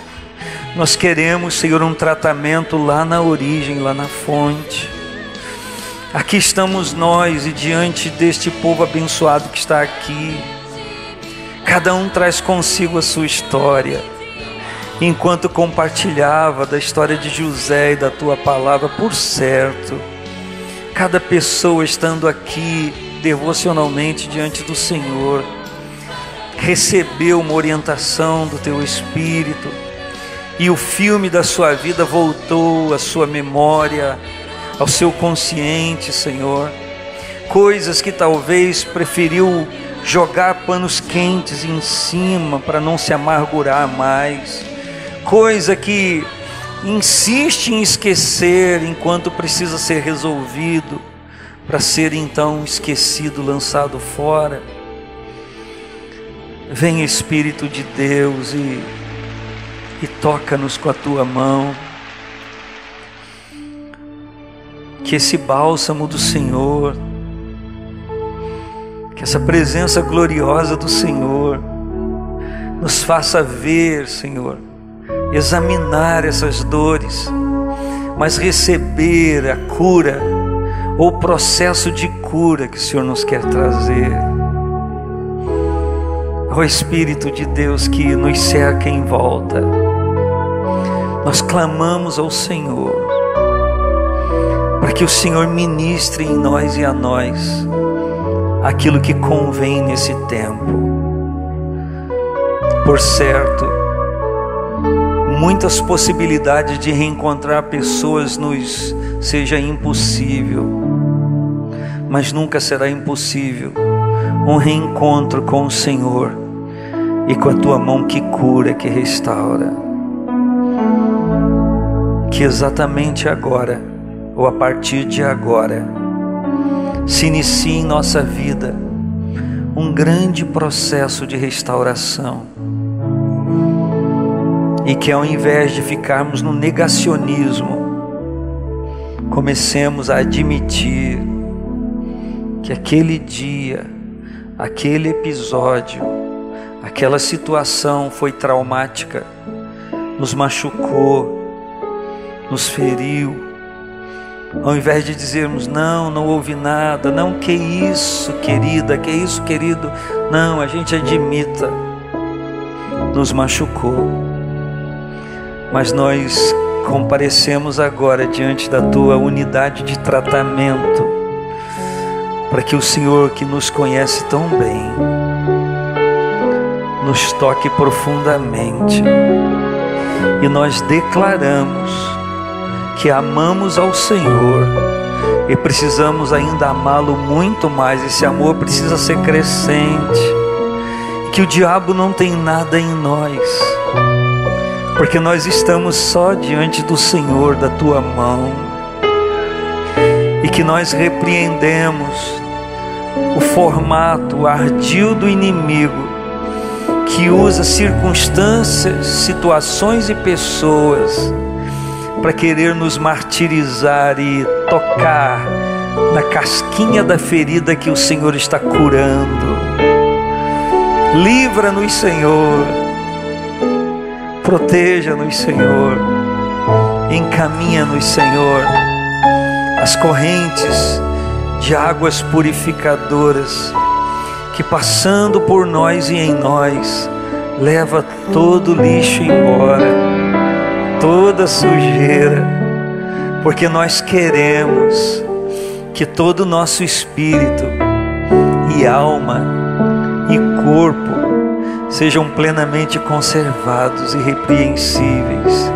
Nós queremos, Senhor, um tratamento lá na origem, lá na fonte. Aqui estamos nós e diante deste povo abençoado que está aqui. Cada um traz consigo a sua história. Enquanto compartilhava da história de José e da Tua palavra, por certo, cada pessoa estando aqui devocionalmente diante do Senhor, recebeu uma orientação do Teu Espírito, e o filme da sua vida voltou à sua memória, ao seu consciente, Senhor. Coisas que talvez preferiu jogar panos quentes em cima para não se amargurar mais. Coisa que insiste em esquecer enquanto precisa ser resolvido, para ser então esquecido, lançado fora. Vem, Espírito de Deus, e toca-nos com a Tua mão. Que esse bálsamo do Senhor, que essa presença gloriosa do Senhor nos faça ver, Senhor, examinar essas dores, mas receber a cura ou o processo de cura que o Senhor nos quer trazer. Ó Espírito de Deus que nos cerca em volta, nós clamamos ao Senhor para que o Senhor ministre em nós e a nós aquilo que convém nesse tempo. Por certo, muitas possibilidades de reencontrar pessoas nos seja impossível, mas nunca será impossível um reencontro com o Senhor e com a Tua mão que cura, que restaura. Que exatamente agora, ou a partir de agora, se inicie em nossa vida um grande processo de restauração. e que ao invés de ficarmos no negacionismo, comecemos a admitir que aquele dia, aquele episódio, aquela situação foi traumática, nos machucou, nos feriu. Ao invés de dizermos, não houve nada, não, que isso, querida, que isso, querido, não, a gente admita, nos machucou, mas nós comparecemos agora diante da tua unidade de tratamento, para que o Senhor, que nos conhece tão bem, nos toque profundamente, e nós declaramos que amamos ao Senhor e precisamos ainda amá-lo muito mais. Esse amor precisa ser crescente, que o diabo não tem nada em nós, porque nós estamos só diante do Senhor, da tua mão, e que nós repreendemos o formato ardil do inimigo, que usa circunstâncias, situações e pessoas para querer nos martirizar e tocar na casquinha da ferida que o Senhor está curando. Livra-nos, Senhor, proteja-nos, Senhor, encaminha-nos, Senhor, as correntes de águas purificadoras que, passando por nós e em nós, leva todo o lixo embora, toda sujeira, porque nós queremos que todo o nosso espírito e alma e corpo sejam plenamente conservados e irrepreensíveis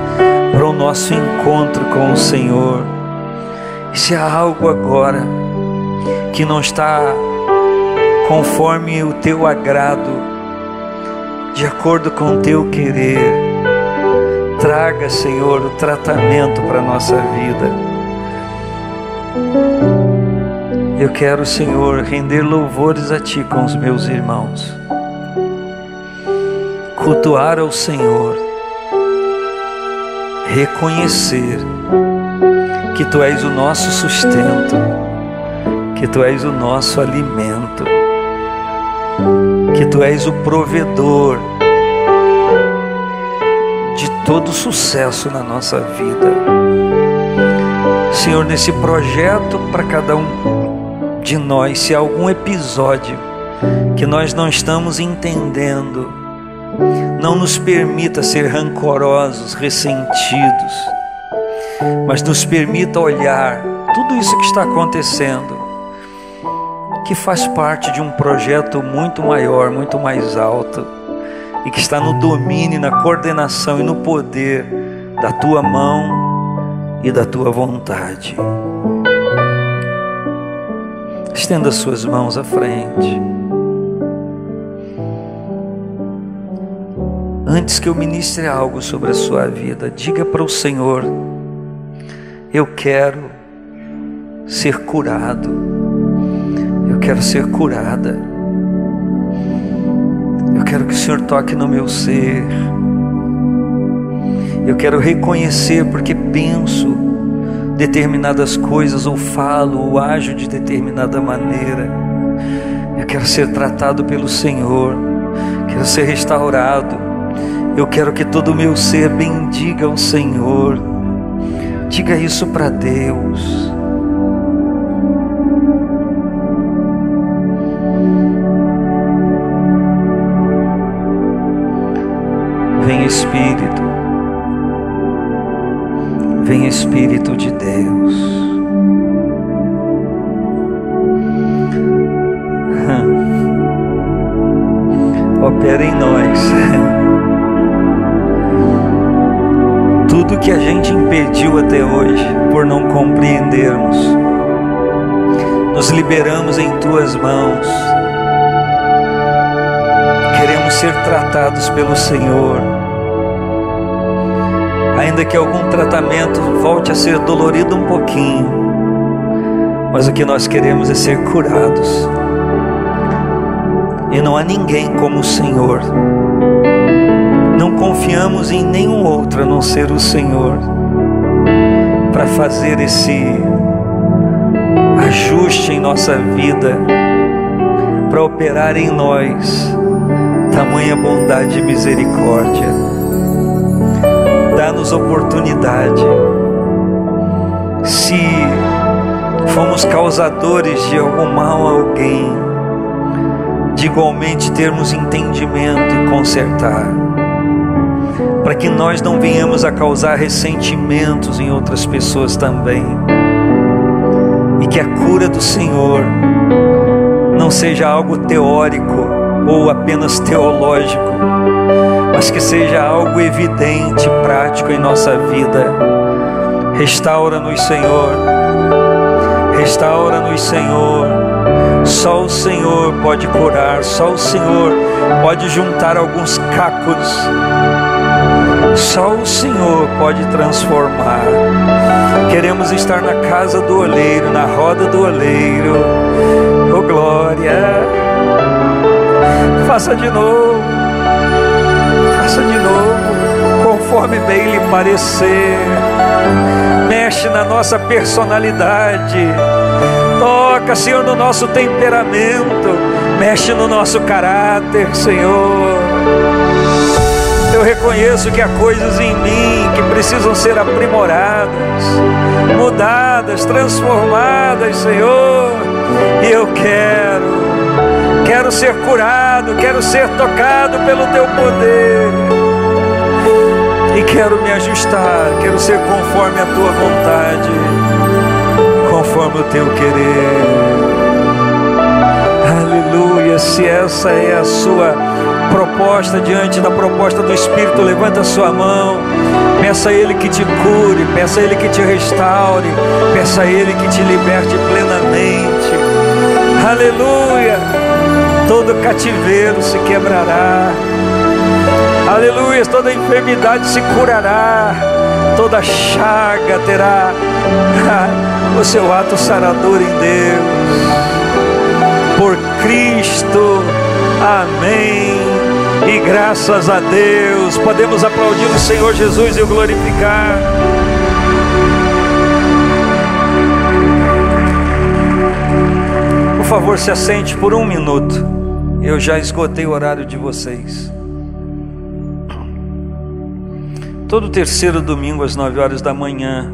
para o nosso encontro com o Senhor. E se há algo agora que não está conforme o teu agrado, de acordo com o teu querer, traga, Senhor, o tratamento para a nossa vida. Eu quero, Senhor, render louvores a Ti com os meus irmãos, cultuar ao Senhor, reconhecer que Tu és o nosso sustento, que Tu és o nosso alimento, que Tu és o provedor de todo sucesso na nossa vida. Senhor, nesse projeto para cada um de nós, se há algum episódio que nós não estamos entendendo, não nos permita ser rancorosos, ressentidos, mas nos permita olhar tudo isso que está acontecendo, que faz parte de um projeto muito maior, muito mais alto, e que está no domínio, na coordenação e no poder da Tua mão e da Tua vontade. Estenda suas mãos à frente. Antes que eu ministre algo sobre a sua vida, diga para o Senhor: eu quero ser curado, eu quero ser curada, eu quero que o Senhor toque no meu ser, eu quero reconhecer porque penso determinadas coisas, ou falo, ou ajo de determinada maneira. Eu quero ser tratado pelo Senhor, quero ser restaurado. Eu quero que todo o meu ser bendiga o Senhor. Diga isso para Deus. Vem Espírito, vem Espírito de Deus. Opera em nós. Tudo que a gente impediu até hoje, por não compreendermos, nos liberamos em Tuas mãos. Queremos ser tratados pelo Senhor, ainda que algum tratamento volte a ser dolorido um pouquinho, mas o que nós queremos é ser curados. E não há ninguém como o Senhor. Não confiamos em nenhum outro a não ser o Senhor para fazer esse ajuste em nossa vida, para operar em nós tamanha bondade e misericórdia. Dá-nos oportunidade. Se fomos causadores de algum mal a alguém, de igualmente termos entendimento e consertar, para que nós não venhamos a causar ressentimentos em outras pessoas também, e que a cura do Senhor não seja algo teórico ou apenas teológico, mas que seja algo evidente, prático em nossa vida. Restaura-nos, Senhor. Restaura-nos, Senhor. Só o Senhor pode curar, só o Senhor pode juntar alguns cacos, só o Senhor pode transformar. Queremos estar na casa do oleiro, na roda do oleiro. Oh glória, faça de novo, conforme bem lhe parecer. Mexe na nossa personalidade, toca, Senhor, no nosso temperamento, mexe no nosso caráter, Senhor. Eu reconheço que há coisas em mim que precisam ser aprimoradas, mudadas, transformadas, Senhor. E eu quero ser curado, quero ser tocado pelo Teu poder. E quero me ajustar, quero ser conforme a Tua vontade, conforme o Teu querer. Aleluia. Se essa é a sua proposta diante da proposta do Espírito, levanta a sua mão, peça a Ele que te cure, peça a Ele que te restaure, peça a Ele que te liberte plenamente. Aleluia. Todo cativeiro se quebrará. Aleluia. Toda enfermidade se curará, toda chaga terá o seu ato sarador em Deus. Por Cristo, amém. E graças a Deus. Podemos aplaudir o Senhor Jesus e o glorificar. Por favor, se assente por 1 minuto. Eu já esgotei o horário de vocês. Todo terceiro domingo às 9 horas da manhã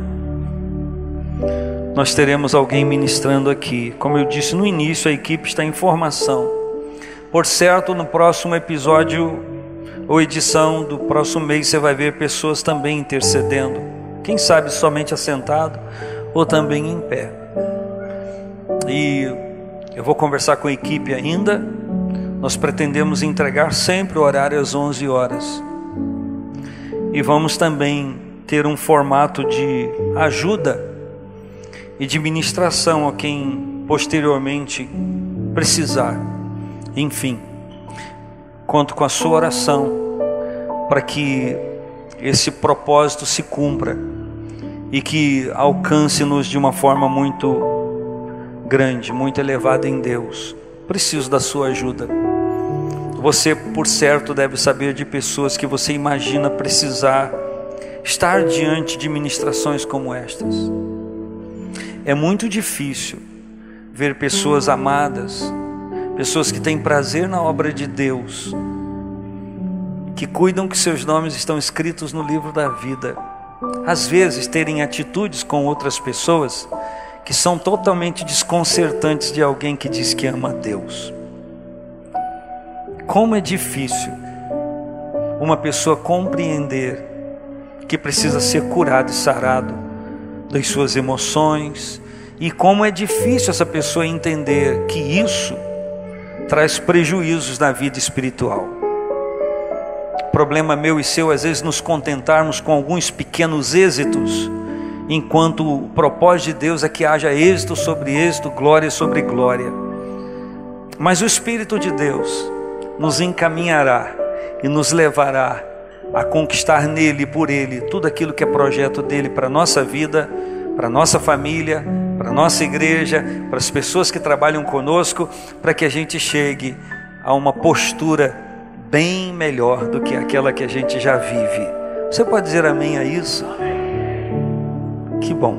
nós teremos alguém ministrando aqui. Como eu disse no início, a equipe está em formação. Por certo, no próximo episódio ou edição do próximo mês você vai ver pessoas também intercedendo. Quem sabe somente assentado ou também em pé. E eu vou conversar com a equipe ainda. Nós pretendemos entregar sempre o horário às 11 horas. E vamos também ter um formato de ajuda e de ministração a quem posteriormente precisar. Enfim, conto com a sua oração para que esse propósito se cumpra e que alcance-nos de uma forma muito grande, muito elevada em Deus. Preciso da sua ajuda. Você, por certo, deve saber de pessoas que você imagina precisar estar diante de ministrações como estas. É muito difícil ver pessoas amadas, pessoas que têm prazer na obra de Deus, que cuidam que seus nomes estão escritos no livro da vida, às vezes terem atitudes com outras pessoas que são totalmente desconcertantes de alguém que diz que ama a Deus. Como é difícil uma pessoa compreender que precisa ser curado e sarado das suas emoções, e como é difícil essa pessoa entender que isso traz prejuízos na vida espiritual. Problema meu e seu, às vezes, nos contentarmos com alguns pequenos êxitos, enquanto o propósito de Deus é que haja êxito sobre êxito, glória sobre glória. Mas o Espírito de Deus nos encaminhará e nos levará a conquistar nele e por ele tudo aquilo que é projeto dele para a nossa vida, para a nossa família, para a nossa igreja, para as pessoas que trabalham conosco, para que a gente chegue a uma postura bem melhor do que aquela que a gente já vive. Você pode dizer amém a isso? Que bom.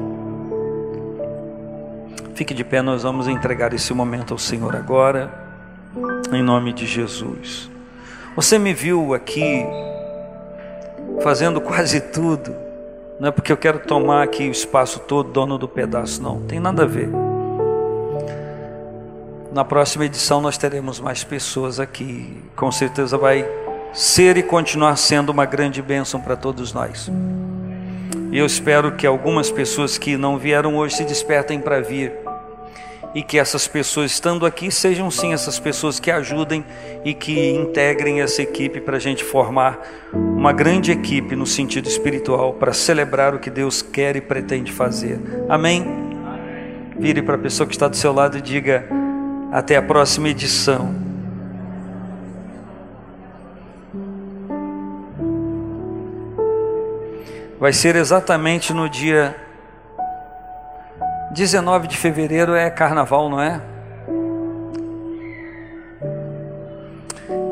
Fique de pé, nós vamos entregar esse momento ao Senhor agora, em nome de Jesus. Você me viu aqui fazendo quase tudo, não é porque eu quero tomar aqui o espaço todo, dono do pedaço, não, tem nada a ver. Na próxima edição nós teremos mais pessoas aqui, com certeza vai ser e continuar sendo uma grande bênção para todos nós. E eu espero que algumas pessoas que não vieram hoje se despertem para vir, e que essas pessoas estando aqui sejam sim essas pessoas que ajudem e que integrem essa equipe para a gente formar uma grande equipe no sentido espiritual para celebrar o que Deus quer e pretende fazer. Amém? Vire para a pessoa que está do seu lado e diga: até a próxima edição. Vai ser exatamente no dia 19 de fevereiro, é carnaval, não é?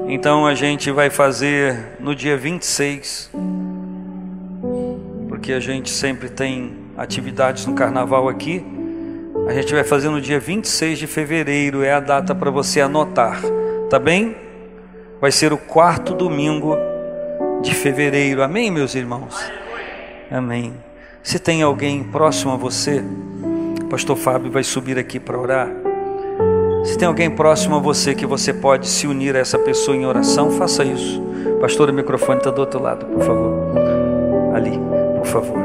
Então a gente vai fazer no dia 26, porque a gente sempre tem atividades no carnaval aqui. A gente vai fazer no dia 26 de fevereiro, é a data para você anotar, tá bem? Vai ser o 4º domingo de fevereiro, amém, meus irmãos? Amém. Se tem alguém próximo a você, o pastor Fábio vai subir aqui para orar. Se tem alguém próximo a você que você pode se unir a essa pessoa em oração, faça isso. Pastor, o microfone está do outro lado, por favor. Ali, por favor.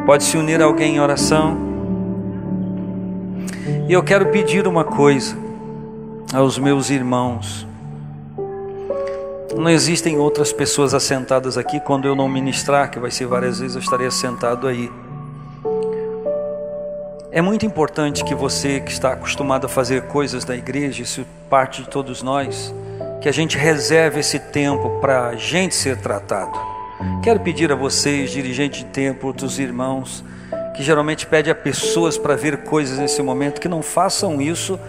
Pode se unir a alguém em oração. E eu quero pedir uma coisa aos meus irmãos. Não existem outras pessoas assentadas aqui quando eu não ministrar, que vai ser várias vezes, eu estarei assentado aí. É muito importante que você que está acostumado a fazer coisas da igreja, isso parte de todos nós, que a gente reserve esse tempo para a gente ser tratado. Quero pedir a vocês, dirigentes de templo, outros irmãos, que geralmente pedem a pessoas para ver coisas nesse momento, que não façam isso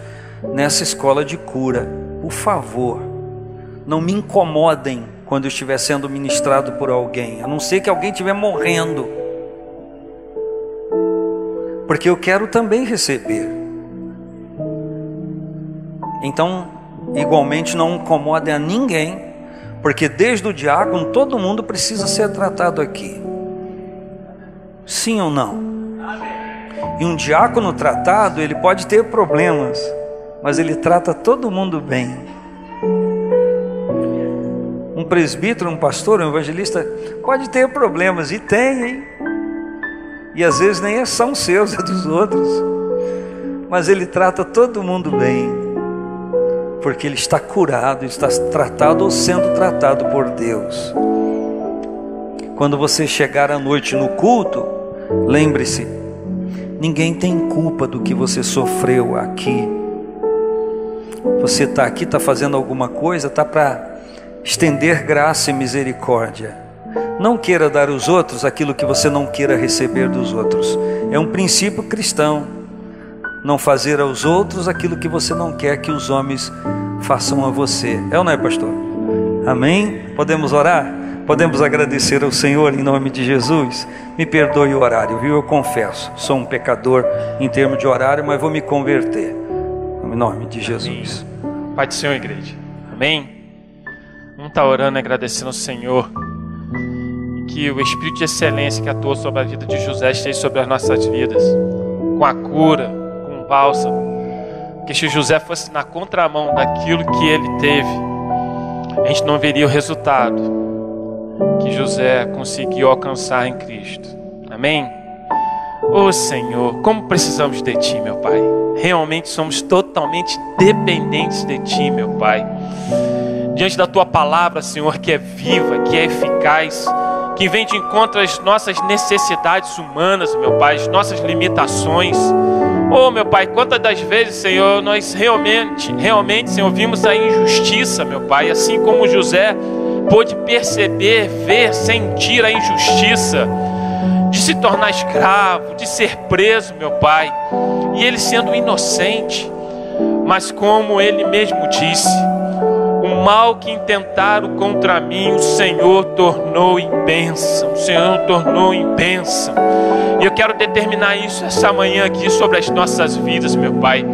nessa escola de cura. Por favor, não me incomodem quando eu estiver sendo ministrado por alguém, a não ser que alguém estiver morrendo, porque eu quero também receber. Então, igualmente não incomodem a ninguém, porque desde o diácono todo mundo precisa ser tratado aqui. Sim ou não? E um diácono tratado, ele pode ter problemas, mas ele trata todo mundo bem. Um presbítero, um pastor, um evangelista pode ter problemas, e tem, hein? E às vezes nem são seus, é dos outros, mas ele trata todo mundo bem, porque ele está curado, está tratado ou sendo tratado por Deus. Quando você chegar à noite no culto, lembre-se, ninguém tem culpa do que você sofreu aqui. Você está aqui, está fazendo alguma coisa, está para estender graça e misericórdia. Não queira dar aos outros aquilo que você não queira receber dos outros. É um princípio cristão. Não fazer aos outros aquilo que você não quer que os homens façam a você. É ou não é, pastor? Amém? Podemos orar? Podemos agradecer ao Senhor em nome de Jesus? Me perdoe o horário, viu? Eu confesso, sou um pecador em termos de horário, mas vou me converter. Em nome de Jesus.
Amém. Pai do Senhor, igreja. Amém? Vamos estar orando e agradecendo ao Senhor. Que o Espírito de excelência que atua sobre a vida de José esteja sobre as nossas vidas, com a cura, com o bálsamo. Que se José fosse na contramão daquilo que ele teve, a gente não veria o resultado que José conseguiu alcançar em Cristo. Amém? Ô Senhor, como precisamos de Ti, meu Pai. Realmente somos totalmente dependentes de Ti, meu Pai. Diante da Tua palavra, Senhor, que é viva, que é eficaz, que vem de encontro às nossas necessidades humanas, meu Pai, as nossas limitações. Oh, meu Pai, quantas das vezes, Senhor, nós realmente, Senhor, vimos a injustiça, meu Pai, assim como José pôde perceber, ver, sentir a injustiça de se tornar escravo, de ser preso, meu Pai, e ele sendo inocente, mas como ele mesmo disse, o mal que intentaram contra mim, o Senhor tornou em bênção. O Senhor tornou em bênção. E eu quero determinar isso essa manhã aqui sobre as nossas vidas, meu Pai.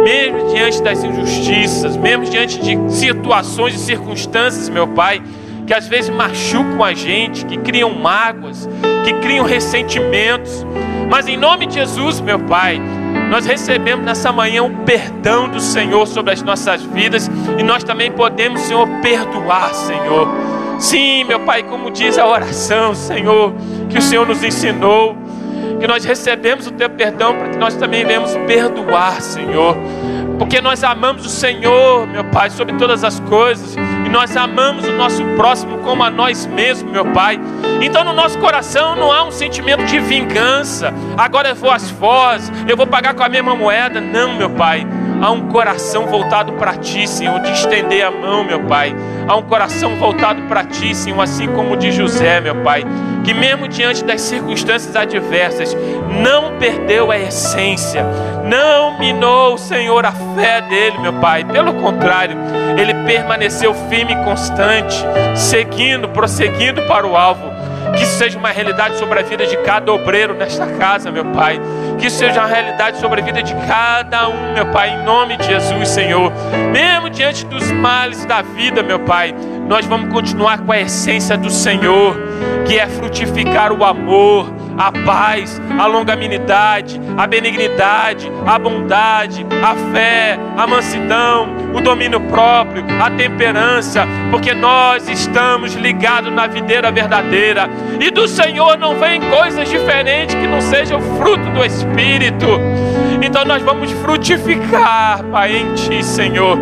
Mesmo diante das injustiças, mesmo diante de situações e circunstâncias, meu Pai, que às vezes machucam a gente, que criam mágoas, que criam ressentimentos. Mas em nome de Jesus, meu Pai, nós recebemos nessa manhã o perdão do Senhor sobre as nossas vidas. E nós também podemos, Senhor, perdoar, Senhor. Sim, meu Pai, como diz a oração, Senhor, que o Senhor nos ensinou, que nós recebemos o Teu perdão para que nós também venhamos perdoar, Senhor. Porque nós amamos o Senhor, meu Pai, sobre todas as coisas. E nós amamos o nosso próximo como a nós mesmos, meu Pai. Então no nosso coração não há um sentimento de vingança. Agora eu vou às foz, eu vou pagar com a mesma moeda. Não, meu Pai. Há um coração voltado para Ti, Senhor, de estender a mão, meu Pai. Há um coração voltado para Ti, Senhor, assim como o de José, meu Pai, que mesmo diante das circunstâncias adversas, não perdeu a essência, não minou, Senhor, a fé dele, meu Pai. Pelo contrário, ele permaneceu firme e constante, seguindo, prosseguindo para o alvo. Que isso seja uma realidade sobre a vida de cada obreiro nesta casa, meu Pai. Que isso seja uma realidade sobre a vida de cada um, meu Pai, em nome de Jesus, Senhor. Mesmo diante dos males da vida, meu Pai, nós vamos continuar com a essência do Senhor, que é frutificar o amor, a paz, a longanimidade, a benignidade, a bondade, a fé, a mansidão, o domínio próprio, a temperança, porque nós estamos ligados na videira verdadeira, e do Senhor não vem coisas diferentes que não sejam fruto do Espírito. Então nós vamos frutificar, Pai, em Ti, Senhor.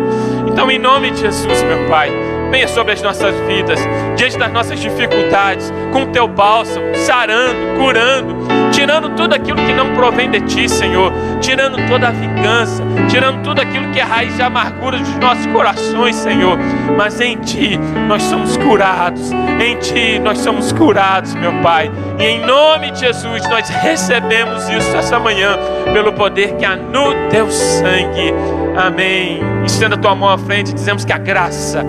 Então, em nome de Jesus, meu Pai, venha sobre as nossas vidas, diante das nossas dificuldades, com o Teu bálsamo, sarando, curando, tirando tudo aquilo que não provém de Ti, Senhor, tirando toda a vingança, tirando tudo aquilo que é raiz de amargura dos nossos corações, Senhor. Mas em Ti nós somos curados, em Ti nós somos curados, meu Pai. E em nome de Jesus nós recebemos isso essa manhã, pelo poder que há no Teu sangue. Amém. Estenda a tua mão à frente e dizemos que a graça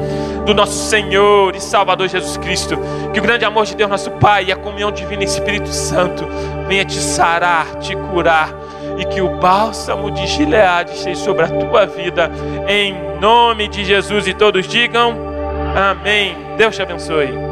do nosso Senhor e Salvador Jesus Cristo, que o grande amor de Deus nosso Pai e a comunhão divina Espírito Santo venha te sarar, te curar, e que o bálsamo de Gileade esteja sobre a tua vida, em nome de Jesus. E todos digam amém. Deus te abençoe.